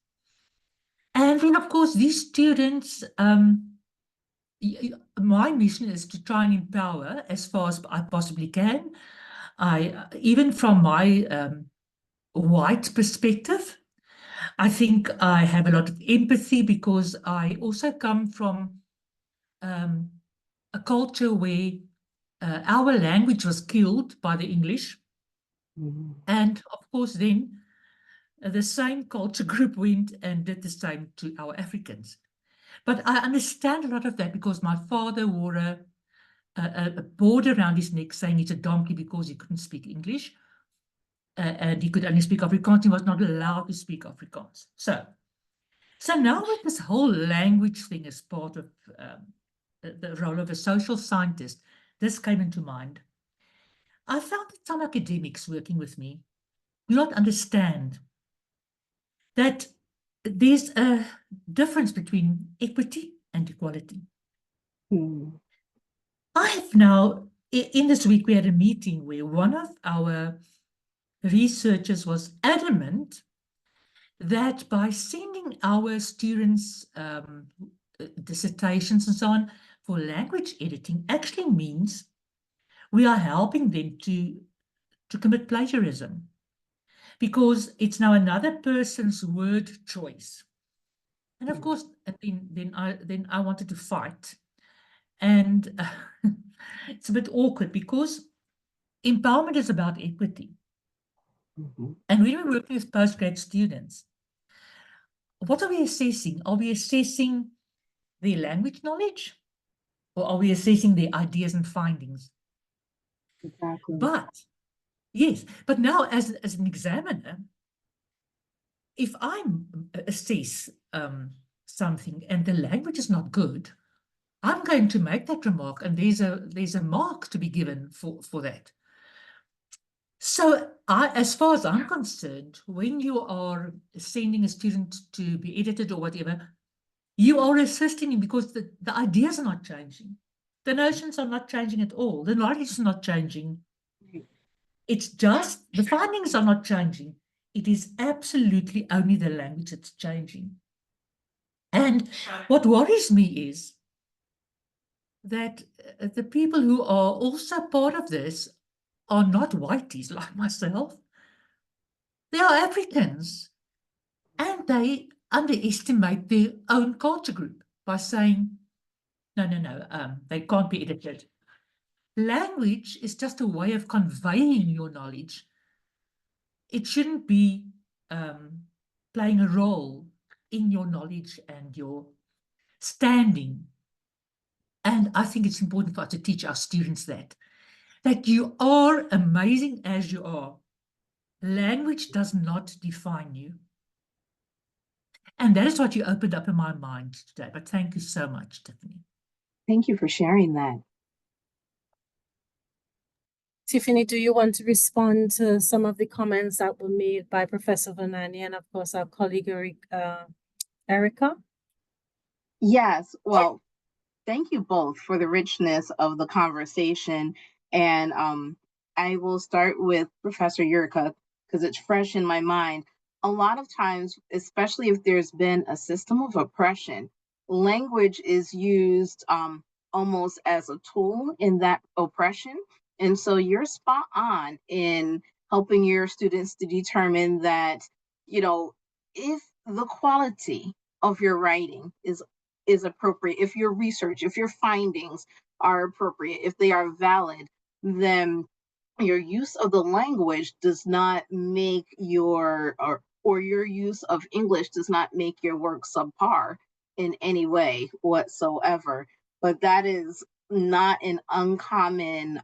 Speaker 4: And then, of course, these students, my mission is to try and empower as far as I possibly can. Even from my white perspective, I think I have a lot of empathy because I also come from a culture where our language was killed by the English. And of course, then the same culture group went and did the same to our Africans. But I understand a lot of that because my father wore a board around his neck saying he's a donkey because he couldn't speak English. And he could only speak Afrikaans. He was not allowed to speak Afrikaans. So now with this whole language thing as part of the role of a social scientist, this came into mind. I found that some academics working with me do not understand that there's a difference between equity and equality. I have now, in this week, we had a meeting where one of our researchers was adamant that by sending our students dissertations and so on for language editing actually means we are helping them to commit plagiarism because it's now another person's word choice. And of course, then I wanted to fight. And it's a bit awkward because empowerment is about equity. And when we're working with postgrad students, what are we assessing? Are we assessing their language knowledge or are we assessing their ideas and findings?
Speaker 2: Exactly.
Speaker 4: But yes, but now as an examiner, if I assess something and the language is not good, I'm going to make that remark and there's a mark to be given for that. So as far as I'm concerned, when you are sending a student to be edited or whatever, you are assisting him because the ideas are not changing. The notions are not changing at all. The knowledge is not changing. It's just, the findings are not changing. It is absolutely only the language that's changing. And what worries me is that the people who are also part of this are not whiteys like myself. They are Africans. And they underestimate their own culture group by saying, no, they can't be edited. Language is just a way of conveying your knowledge. It shouldn't be playing a role in your knowledge and your standing. And I think it's important for us to teach our students that you are amazing as you are. Language does not define you. And that is what you opened up in my mind today. But thank you so much, Tiffany.
Speaker 2: Thank you for sharing that.
Speaker 1: Tiffany, do you want to respond to some of the comments that were made by Professor Vernani and, of course, our colleague Erica?
Speaker 2: Yes, well, thank you both for the richness of the conversation. And I will start with Professor Yurka because it's fresh in my mind. A lot of times, especially if there's been a system of oppression, language is used almost as a tool in that oppression. And so you're spot on in helping your students to determine that, you know, if the quality of your writing is appropriate, if your research, if your findings are appropriate, if they are valid, then your use of the language does not make your or your use of English does not make your work subpar in any way whatsoever. But that is not an uncommon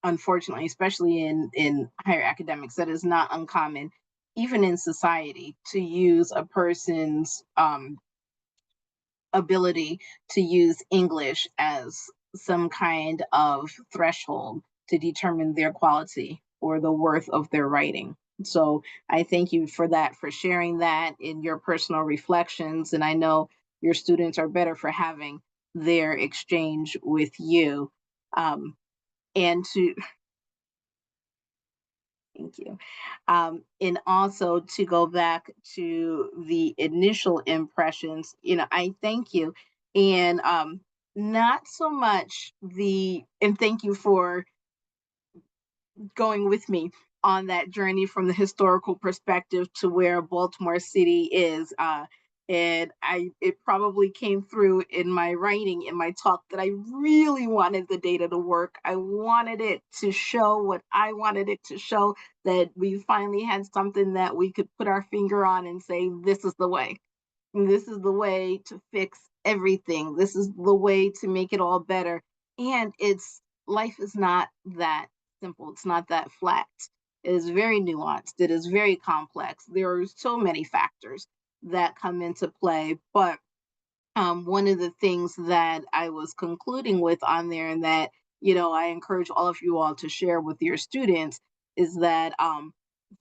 Speaker 2: unfortunately, especially in higher academics, that is not uncommon even in society to use a person's ability to use English as some kind of threshold to determine their quality or the worth of their writing. So I thank you for that, for sharing that in your personal reflections. And I know your students are better for having their exchange with you. And to Thank you. And also to go back to the initial impressions, I thank you. And not so much and thank you for going with me on that journey from the historical perspective to where Baltimore City is. And it probably came through in my writing, in my talk, that I really wanted the data to work. I wanted it to show what I wanted it to show, that we finally had something that we could put our finger on and say, this is the way. This is the way to fix everything. This is the way to make it all better. And life is not that simple. It's not that flat. It is very nuanced. It is very complex. There are so many factors that come into play. But one of the things that I was concluding with on there, and that, I encourage all of you all to share with your students, is that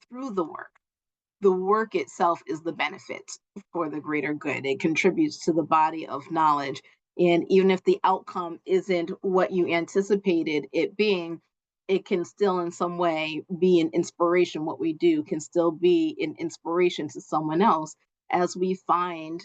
Speaker 2: through the work itself is the benefit for the greater good. It contributes to the body of knowledge. And even if the outcome isn't what you anticipated it being, it can still in some way be an inspiration. What we do can still be an inspiration to someone else as we find,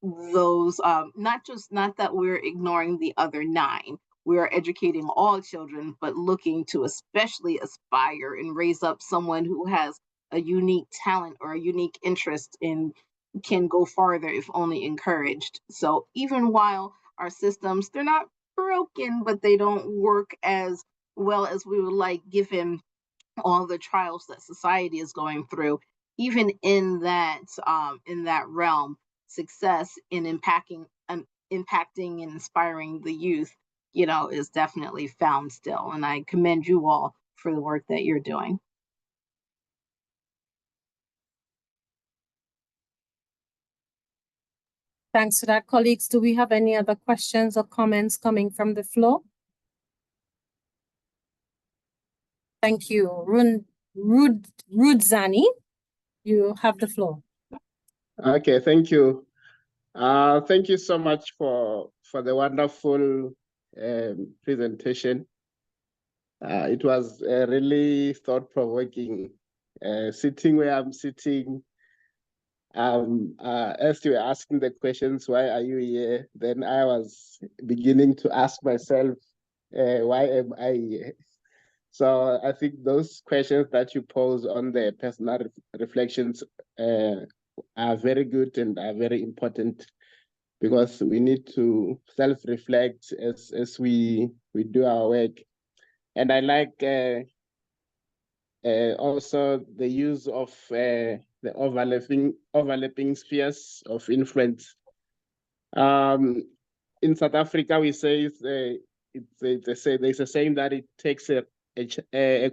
Speaker 2: those, not that we're ignoring the other 9. We are educating all children, but looking to especially aspire and raise up someone who has a unique talent or a unique interest and can go farther if only encouraged. So even while our systems, they're not broken, but they don't work as well as we would like, given all the trials that society is going through, even in that realm, success in impacting and inspiring the youth, is definitely found still. And I commend you all for the work that you're doing.
Speaker 1: Thanks for that, colleagues. Do we have any other questions or comments coming from the floor? Thank you. Rudzani, you have the floor.
Speaker 5: Okay, thank you. Thank you so much for the wonderful presentation. It was really thought-provoking. Sitting where I'm sitting, as you were asking the questions, why are you here? Then I was beginning to ask myself, why am I here? So I think those questions that you pose on the personal reflections are very good and are very important, because we need to self-reflect as we do our work. And I like also the use of the overlapping spheres of influence. In South Africa, we say there's a saying that it takes a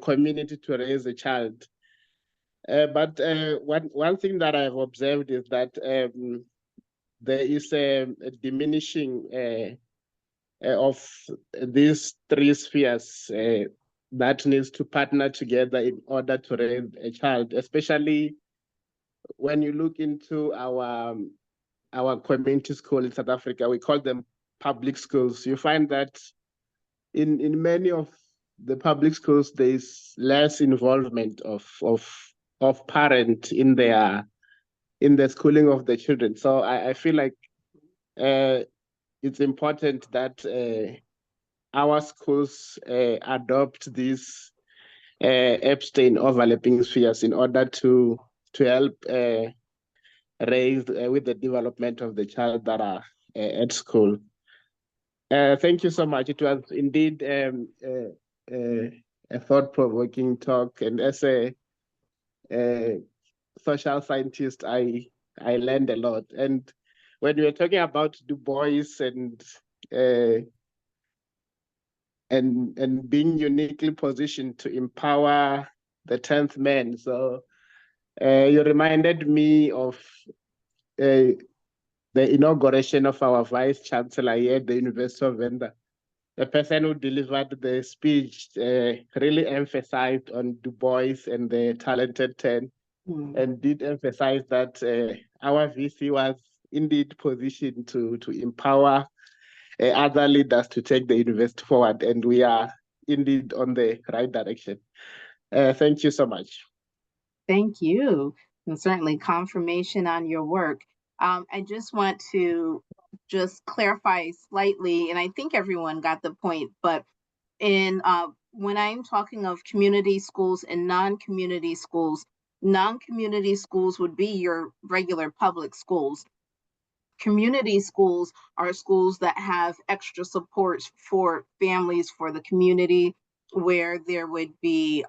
Speaker 5: community to raise a child. But one thing that I've observed is that there is a diminishing of these three spheres that needs to partner together in order to raise a child, especially when you look into our community school in South Africa. We call them public schools. You find that in many of the public schools, there's less involvement of parent in the schooling of the children. So I feel like it's important that our schools adopt these Epstein overlapping spheres in order to help raise with the development of the child that are at school. Thank you so much. It was indeed a thought-provoking talk, and as a social scientist, I learned a lot. And when we were talking about Du Bois and being uniquely positioned to empower the 10th man, so you reminded me of the inauguration of our vice chancellor here at the University of Venda. The person who delivered the speech really emphasized on Du Bois and the talented 10, and did emphasize that our VC was indeed positioned to empower other leaders to take the university forward, and we are indeed on the right direction. Thank you so much.
Speaker 2: Thank you, and certainly confirmation on your work. I just want to clarify slightly, and I think everyone got the point, but in when I'm talking of community schools and non-community schools would be your regular public schools. Community schools are schools that have extra supports for families, for the community, where there would be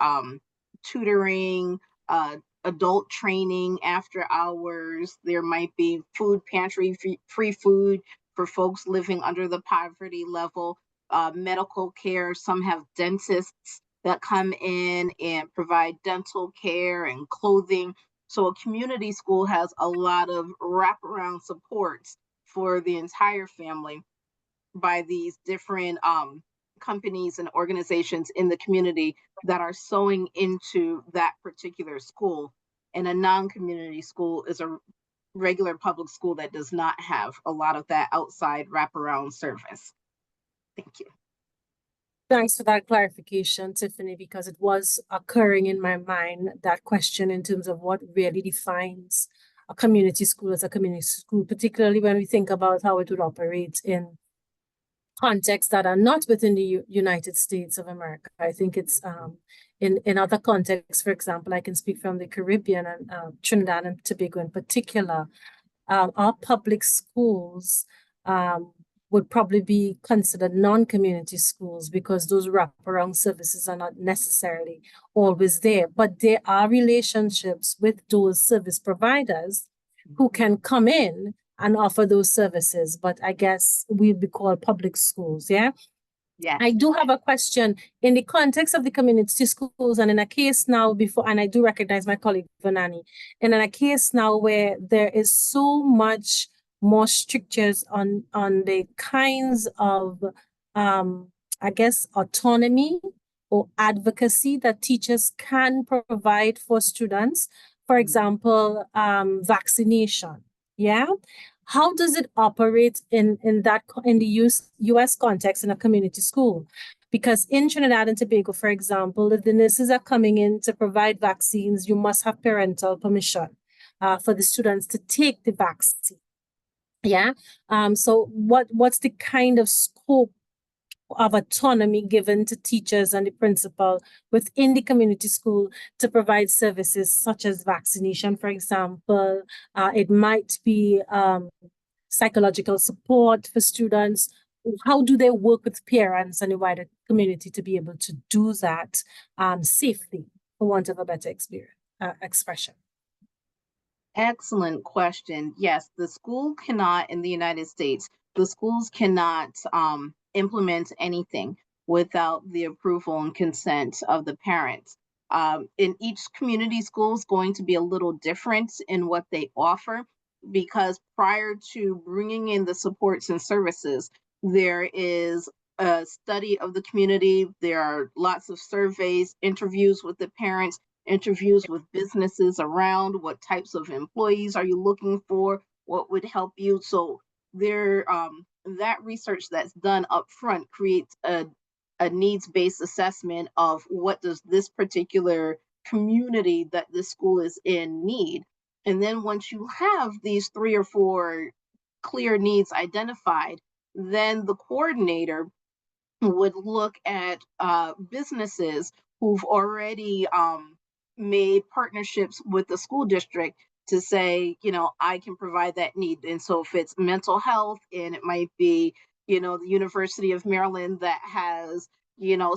Speaker 2: tutoring, adult training after hours. There might be food pantry, free food for folks living under the poverty level, medical care. Some have dentists that come in and provide dental care and clothing. So a community school has a lot of wraparound supports for the entire family by these different companies and organizations in the community that are sewing into that particular school. And a non-community school is a regular public school that does not have a lot of that outside wraparound service. Thank you.
Speaker 1: Thanks for that clarification, Tiffany, because it was occurring in my mind, that question in terms of what really defines a community school as a community school, particularly when we think about how it would operate in contexts that are not within the United States of America. I think it's in other contexts. For example, I can speak from the Caribbean and Trinidad and Tobago in particular. Our public schools would probably be considered non-community schools because those wraparound services are not necessarily always there. But there are relationships with those service providers who can come in and offer those services. But I guess we'll be called public schools, yeah?
Speaker 2: Yeah.
Speaker 1: I do have a question in the context of the community schools, and in a case now before, and I do recognize my colleague Vanani, and in a case now where there is so much more strictures on the kinds of, I guess, autonomy or advocacy that teachers can provide for students. For example, vaccination. Yeah. How does it operate in the US context in a community school? Because in Trinidad and Tobago, for example, if the nurses are coming in to provide vaccines, you must have parental permission for the students to take the vaccine. Yeah. So what's the kind of scope of autonomy given to teachers and the principal within the community school to provide services such as vaccination, for example? It might be psychological support for students. How do they work with parents and the wider community to be able to do that safely, for want of a better expression?
Speaker 2: Excellent question. Yes, the school cannot, in the United States, the schools cannot implement anything without the approval and consent of the parents. In each community school is going to be a little different in what they offer, because prior to bringing in the supports and services, there is a study of the community. There are lots of surveys, interviews with the parents, interviews with businesses around what types of employees are you looking for, what would help you. So there, that research that's done up front creates a needs-based assessment of what does this particular community that this school is in need. And then once you have these 3 or 4 clear needs identified, then the coordinator would look at businesses who've already made partnerships with the school district to say, I can provide that need. And so if it's mental health, and it might be, the University of Maryland that has,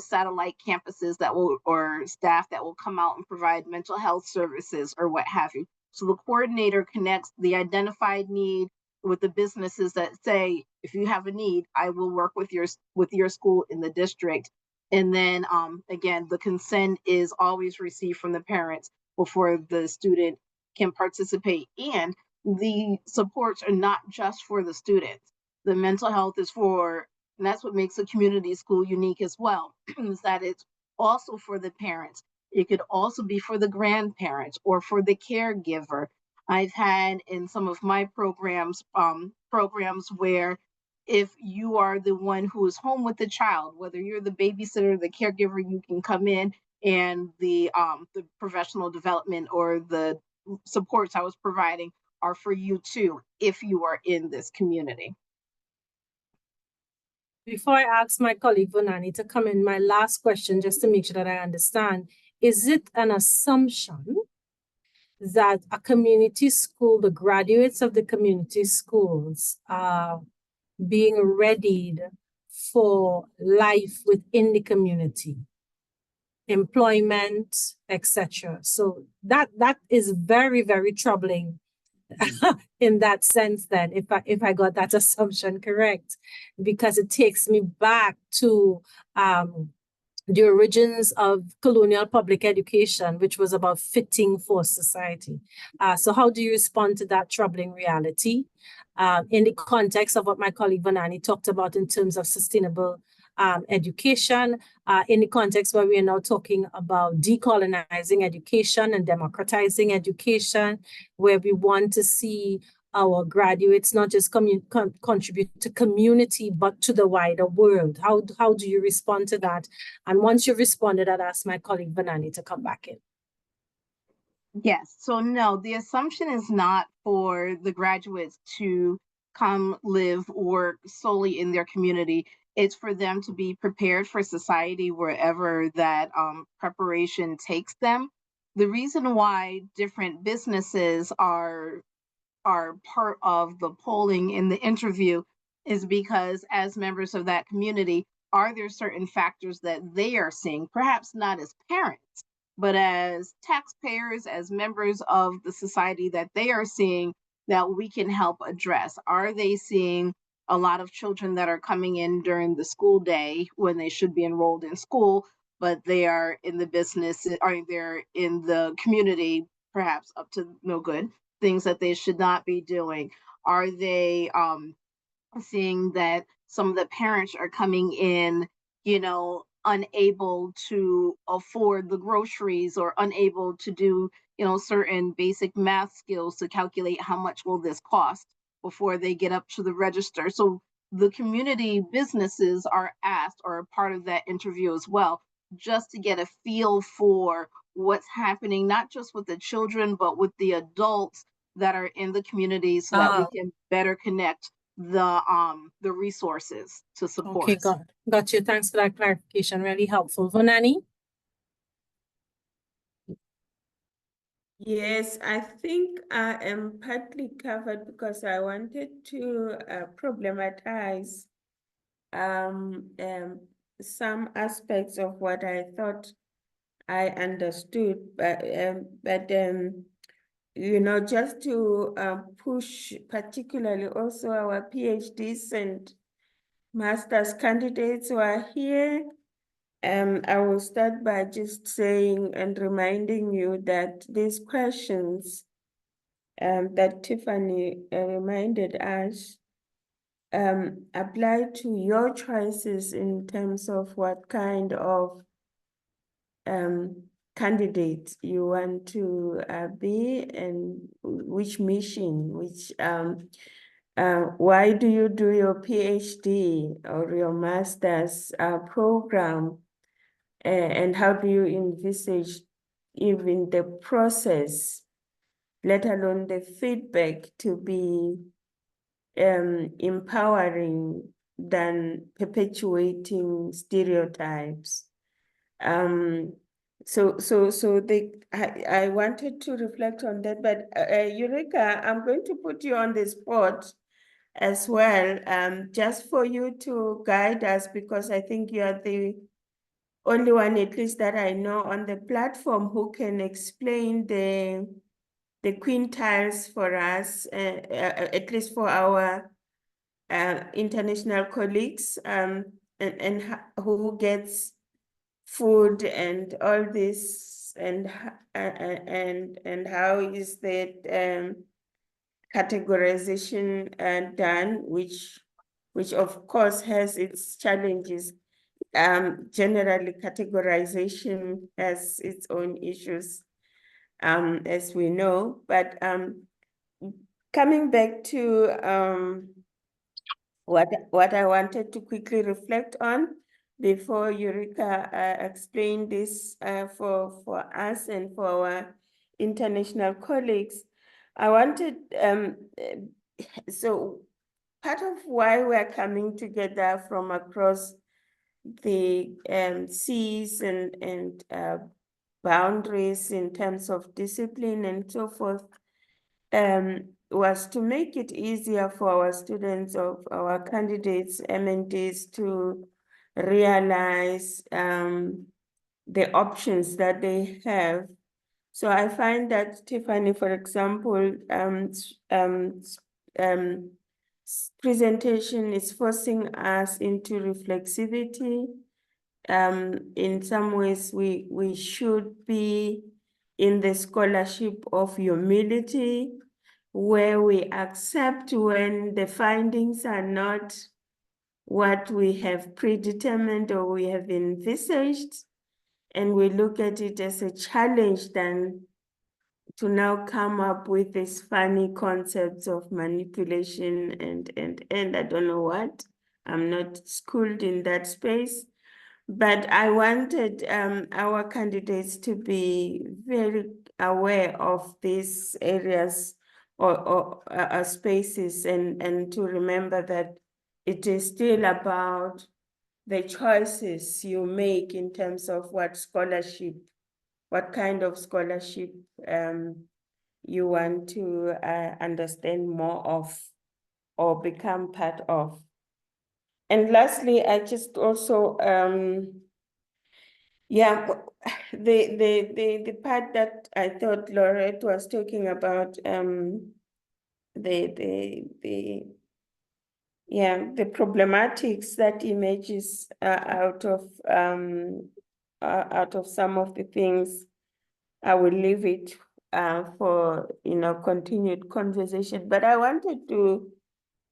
Speaker 2: satellite campuses that will, or staff that will come out and provide mental health services or what have you. So the coordinator connects the identified need with the businesses that say, if you have a need, I will work with your school in the district. And then again, the consent is always received from the parents before the student can participate. And the supports are not just for the students. The mental health is for, and that's what makes a community school unique as well, is that it's also for the parents. It could also be for the grandparents or for the caregiver. I've had in some of my programs where if you are the one who is home with the child, whether you're the babysitter, the caregiver, you can come in, and the professional development or the supports I was providing are for you too, if you are in this community.
Speaker 1: Before I ask my colleague Vonani to come in, my last question, just to make sure that I understand, is it an assumption that a community school, the graduates of the community schools are being readied for life within the community, employment, etc.? So that is very, very troubling in that sense, then, if I got that assumption correct, because it takes me back to the origins of colonial public education, which was about fitting for society. So how do you respond to that troubling reality in the context of what my colleague Vonani talked about in terms of sustainable education, in the context where we are now talking about decolonizing education and democratizing education, where we want to see our graduates not just contribute to community, but to the wider world? How do you respond to that? And once you've responded, I'd ask my colleague Vonani to come back in.
Speaker 2: Yes. So no, the assumption is not for the graduates to come live, work solely in their community. It's for them to be prepared for society wherever that preparation takes them. The reason why different businesses are part of the polling in the interview is because, as members of that community, are there certain factors that they are seeing, perhaps not as parents, but as taxpayers, as members of the society, that they are seeing that we can help address? Are they seeing a lot of children that are coming in during the school day when they should be enrolled in school, but they are in the business, or they're in the community, perhaps up to no good, things that they should not be doing? Are they seeing that some of the parents are coming in, unable to afford the groceries, or unable to do, certain basic math skills to calculate how much will this cost before they get up to the register? So the community businesses are asked or are part of that interview as well, just to get a feel for what's happening, not just with the children, but with the adults that are in the community, so that we can better connect the resources to support.
Speaker 1: Okay, got you. Thanks for that clarification. Really helpful. Vonani?
Speaker 3: Yes, I think I am partly covered because I wanted to problematize some aspects of what I thought I understood, but you know, just to push particularly also our PhDs and master's candidates who are here. I will start by just saying and reminding you that these questions that Tiffany reminded us apply to your choices in terms of what kind of candidate you want to be and which mission, why do you do your PhD or your master's program, and how do you envisage even the process, let alone the feedback, to be empowering than perpetuating stereotypes. I wanted to reflect on that, but Eureka, I'm going to put you on the spot as well, just for you to guide us, because I think you are the only one, at least that I know on the platform, who can explain the quintiles for us, at least for our international colleagues, and who gets food and all this, and how is that categorization done, which of course has its challenges. Generally, categorization has its own issues, as we know. But coming back to what I wanted to quickly reflect on before Eureka explained this for us and for our international colleagues, I wanted, so part of why we're coming together from across the seas and boundaries in terms of discipline and so forth, was to make it easier for our students, of our candidates, MNDs, to realize the options that they have. So I find that Tiffany, for example, presentation is forcing us into reflexivity. In some ways, we should be in the scholarship of humility, where we accept when the findings are not what we have predetermined or we have envisaged, and we look at it as a challenge than to now come up with these funny concepts of manipulation and I don't know what. I'm not schooled in that space, but I wanted our candidates to be very aware of these areas or spaces, and to remember that it is still about the choices you make in terms of what kind of scholarship you want to understand more of or become part of. And lastly, I just also, the part that I thought Laurette was talking about, the problematics that emerges out of some of the things. I will leave it for continued conversation. But I wanted to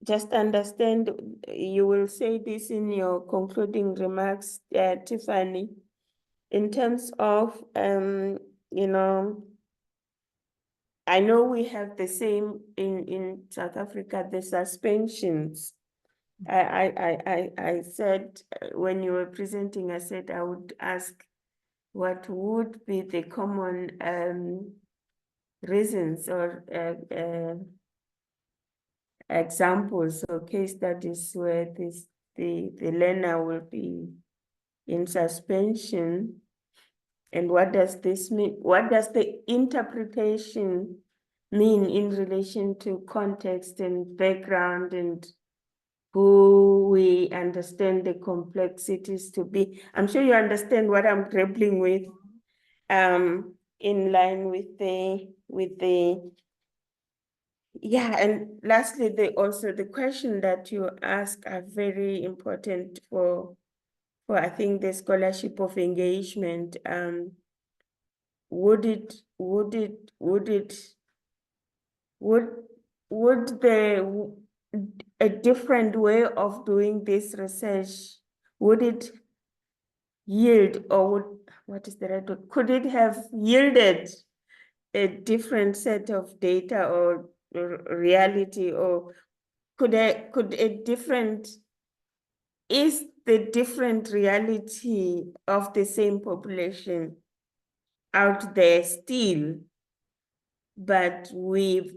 Speaker 3: just understand, you will say this in your concluding remarks, Tiffany, in terms of I know we have the same in South Africa, the suspensions I said when you were presenting, I said I would ask what would be the common reasons or examples or case studies where the learner will be in suspension, and what does this mean? What does the interpretation mean in relation to context and background and who we understand the complexities to be? I'm sure you understand what I'm grappling with, in line with the yeah. And lastly, the question that you ask are very important for I think the scholarship of engagement. Would a different way of doing this research, would it yield, or what is the right word? Could it have yielded a different set of data or reality, or is the different reality of the same population out there still, but we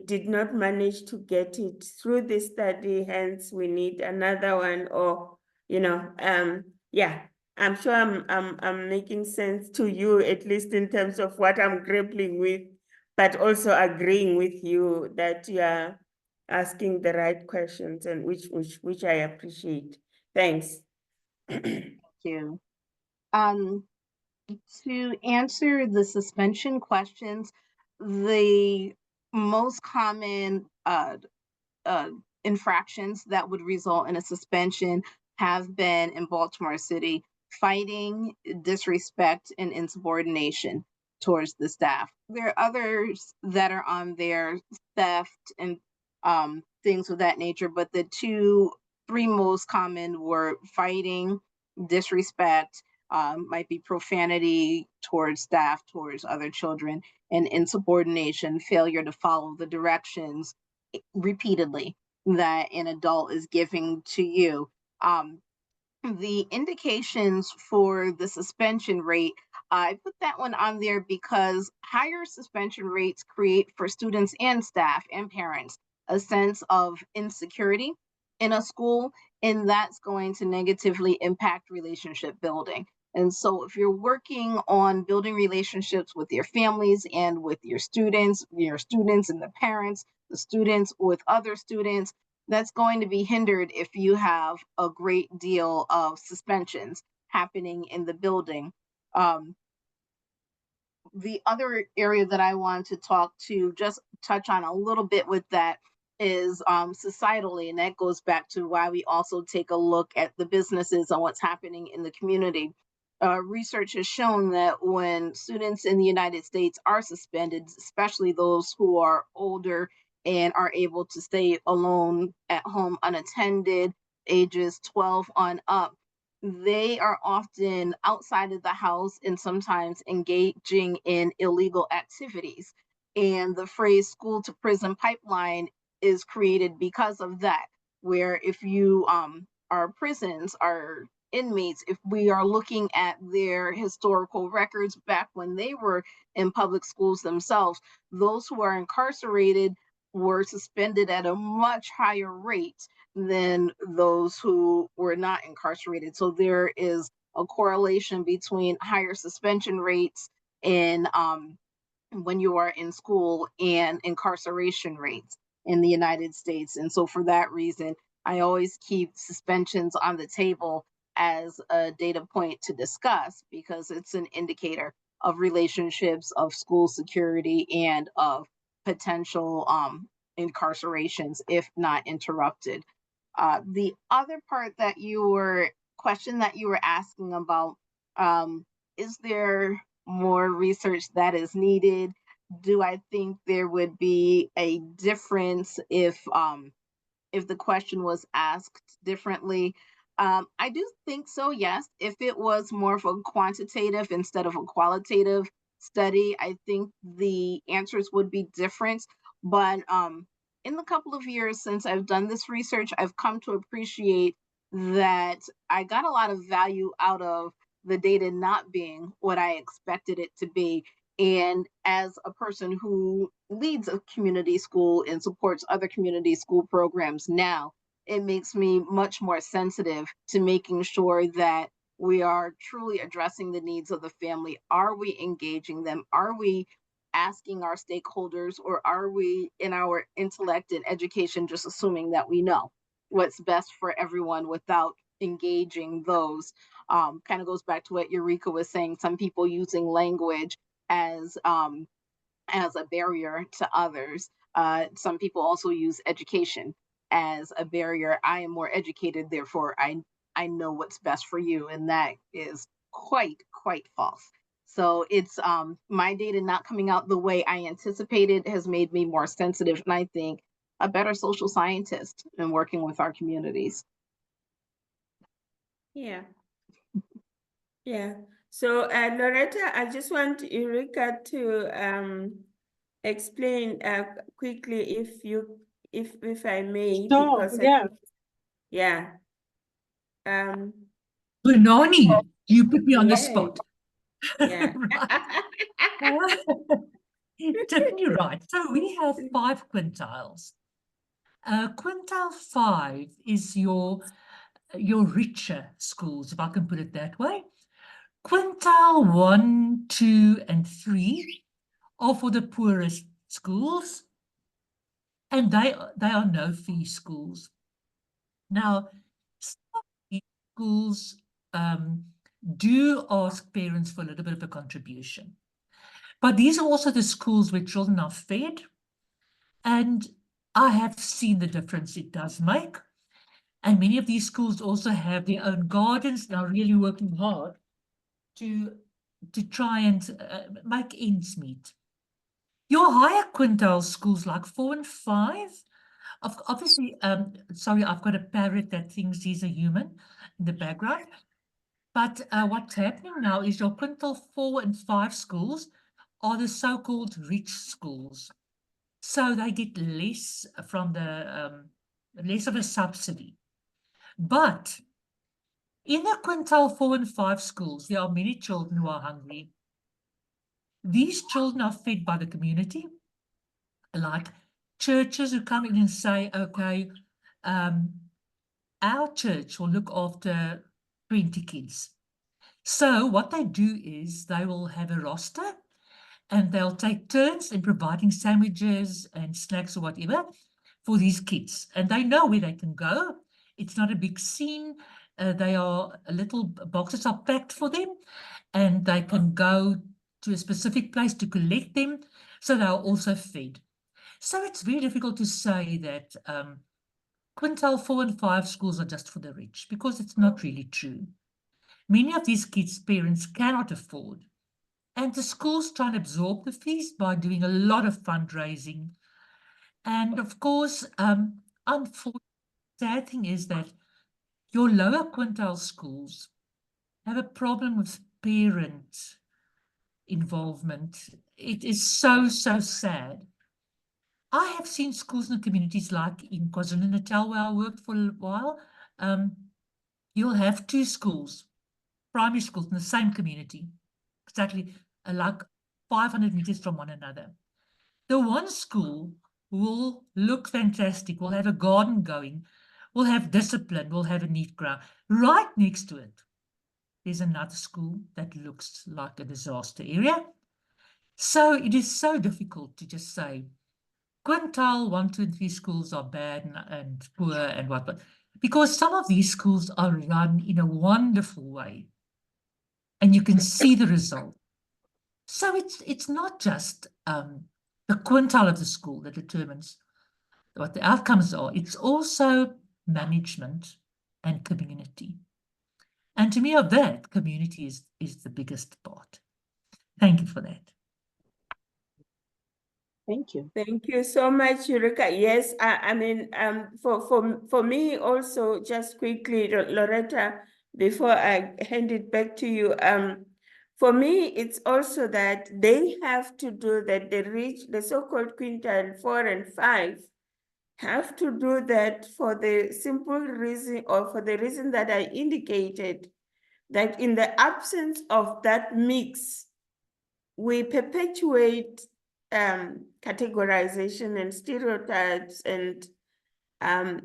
Speaker 3: did not manage to get it through the study, hence we need another one, or yeah, I'm sure I'm making sense to you, at least in terms of what I'm grappling with, but also agreeing with you that you are asking the right questions, and which I appreciate. Thanks.
Speaker 2: Thank you. To answer the suspension questions, the most common infractions that would result in a suspension have been in Baltimore City: fighting, disrespect, and insubordination towards the staff. There are others that are on there, theft and things of that nature, but the three most common were fighting, disrespect, might be profanity towards staff, towards other children, and insubordination, failure to follow the directions repeatedly that an adult is giving to you. The indications for the suspension rate, I put that one on there because higher suspension rates create for students and staff and parents a sense of insecurity in a school, and that's going to negatively impact relationship building. And so if you're working on building relationships with your families and with your students and the parents, the students with other students, that's going to be hindered if you have a great deal of suspensions happening in the building. The other area that I want to just touch on a little bit with that is societally, and that goes back to why we also take a look at the businesses and what's happening in the community. Research has shown that when students in the United States are suspended, especially those who are older and are able to stay alone at home unattended, ages 12 on up, they are often outside of the house and sometimes engaging in illegal activities. And the phrase school to prison pipeline is created because of that, where if you our prisons, our inmates, if we are looking at their historical records back when they were in public schools themselves, those who are incarcerated were suspended at a much higher rate than those who were not incarcerated. So there is a correlation between higher suspension rates in when you are in school and incarceration rates in the United States. And so for that reason, I always keep suspensions on the table as a data point to discuss, because it's an indicator of relationships, of school security, and of potential incarcerations if not interrupted. The other part that question that you were asking about, is there more research that is needed? Do I think there would be a difference if the question was asked differently? I do think so, yes. If it was more of a quantitative instead of a qualitative study, I think the answers would be different. But in the couple of years since I've done this research, I've come to appreciate that I got a lot of value out of the data not being what I expected it to be. And as a person who leads a community school and supports other community school programs now, it makes me much more sensitive to making sure that we are truly addressing the needs of the family. Are we engaging them? Are we asking our stakeholders, or are we in our intellect and education just assuming that we know what's best for everyone without engaging those? Kind of goes back to what Eureka was saying, some people using language as a barrier to others. Some people also use education as a barrier. I am more educated, therefore I know what's best for you, and that is quite false. So it's my data not coming out the way I anticipated has made me more sensitive, and I think a better social scientist in working with our communities.
Speaker 3: Yeah. Yeah. So Loretta, I just want Eureka to explain quickly if I may,
Speaker 1: Sure,
Speaker 3: because
Speaker 1: yeah.
Speaker 3: yeah.
Speaker 4: Bunani, you put me on the
Speaker 3: Yeah.
Speaker 4: spot.
Speaker 3: Yeah.
Speaker 4: Right. Tiffany, right. So we have 5 quintiles. Quintile 5 is your richer schools, if I can put it that way. Quintile 1, 2, and 3 are for the poorest schools, and they are no-fee schools. Now, some of these schools do ask parents for a little bit of a contribution, but these are also the schools where children are fed, and I have seen the difference it does make. And many of these schools also have their own gardens and are really working hard to try and make ends meet. Your higher quintile schools like 4 and 5, obviously, sorry, I've got a parrot that thinks he's a human in the background. But what's happening now is your quintile 4 and 5 schools are the so-called rich schools. So they get less from the less of a subsidy. But in the quintile 4 and 5 schools, there are many children who are hungry. These children are fed by the community, like churches who come in and say, okay, our church will look after 20 kids. So what they do is they will have a roster and they'll take turns in providing sandwiches and snacks or whatever for these kids. And they know where they can go. It's not a big scene. Little boxes are packed for them, and they can go to a specific place to collect them. So they are also fed. So it's very difficult to say that quintile 4 and 5 schools are just for the rich, because it's not really true. Many of these kids' parents cannot afford, and the schools try and absorb the fees by doing a lot of fundraising. And of course, unfortunately, the sad thing is that your lower quintile schools have a problem with parent involvement. It is so sad. I have seen schools in communities like in KwaZulu-Natal, where I worked for a while. You'll have 2 schools, primary schools in the same community, exactly like 500 meters from one another. The one school will look fantastic, will have a garden going, will have discipline, will have a neat ground. Right next to it, there's another school that looks like a disaster area. So it is so difficult to just say, quintile 1, 2, and 3 schools are bad and poor and what, because some of these schools are run in a wonderful way, and you can see the result. So it's not just the quintile of the school that determines what the outcomes are. It's also management and community. And to me, of that, community is the biggest part. Thank you for that.
Speaker 2: Thank you.
Speaker 3: Thank you so much, Eureka. Yes, I mean, for me also, just quickly, Loretta, before I hand it back to you, for me, it's also that they have to do that, the so-called quintile 4 and 5, have to do that for the simple reason, or for the reason that I indicated, that in the absence of that mix, we perpetuate categorization and stereotypes and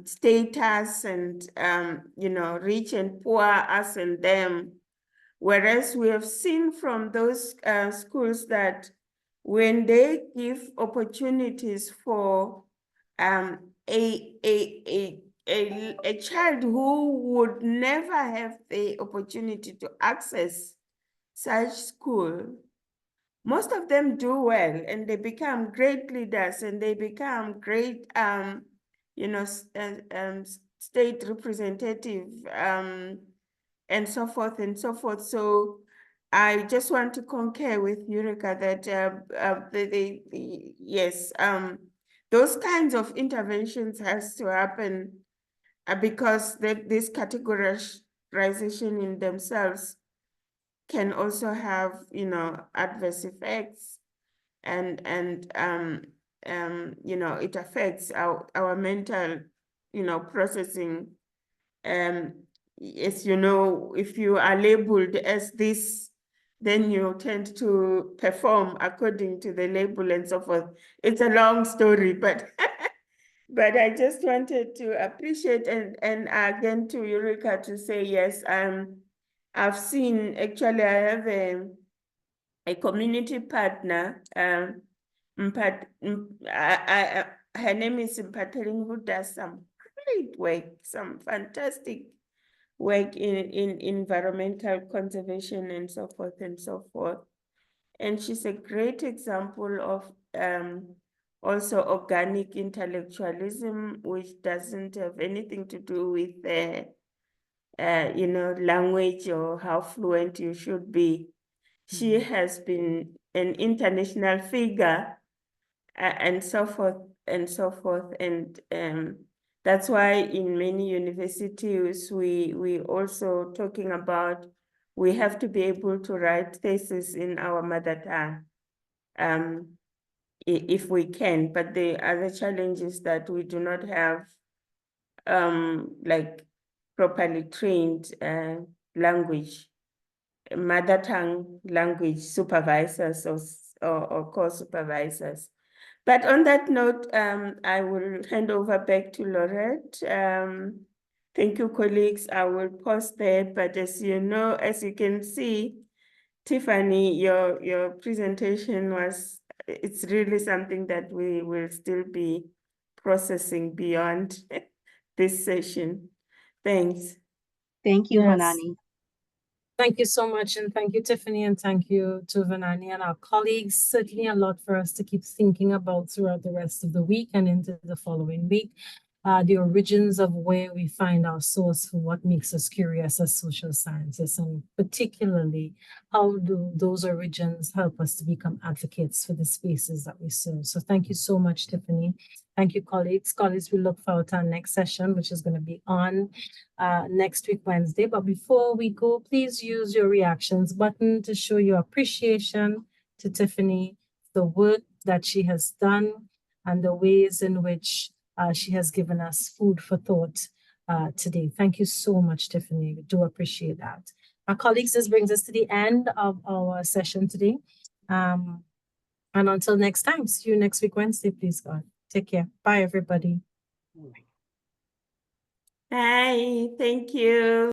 Speaker 3: status and, rich and poor, us and them. Whereas we have seen from those schools that when they give opportunities for a child who would never have the opportunity to access such school, most of them do well and they become great leaders and they become great, state representative, and so forth and so forth. So I just want to concur with Eureka that yes, those kinds of interventions has to happen because this categorization in themselves can also have, adverse effects, and it affects our mental, processing. As you know, if you are labeled as this, then you tend to perform according to the label and so forth. It's a long story, but but I just wanted to appreciate and again to Eureka to say yes. I've seen, actually, I have a community partner. Her name is Mpatering, who does some great work, some fantastic work in environmental conservation and so forth and so forth. And she's a great example of also organic intellectualism, which doesn't have anything to do with language or how fluent you should be. She has been an international figure, and so forth and so forth. And that's why in many universities, we also talking about, we have to be able to write thesis in our mother tongue, if we can. But the other challenge is that we do not have like properly trained language, mother tongue language supervisors or co-supervisors. But on that note, I will hand over back to Laurette. Thank you, colleagues. I will pause there, but as you know, as you can see, Tiffany, your presentation it's really something that we will still be processing beyond this session. Thanks.
Speaker 2: Thank you,
Speaker 1: Yes.
Speaker 2: Vanani.
Speaker 1: Thank you so much, and thank you, Tiffany, and thank you to Vanani and our colleagues. Certainly a lot for us to keep thinking about throughout the rest of the week and into the following week. The origins of where we find our source for what makes us curious as social scientists, and particularly how do those origins help us to become advocates for the spaces that we serve. So thank you so much, Tiffany. Thank you, colleagues. Colleagues, we look forward to our next session, which is going to be on next week, Wednesday. But before we go, please use your reactions button to show your appreciation to Tiffany, the work that she has done, and the ways in which she has given us food for thought today. Thank you so much, Tiffany. We do appreciate that. Our colleagues, this brings us to the end of our session today. And until next time, see you next week, Wednesday, please, God. Take care. Bye, everybody.
Speaker 3: Bye. Thank you.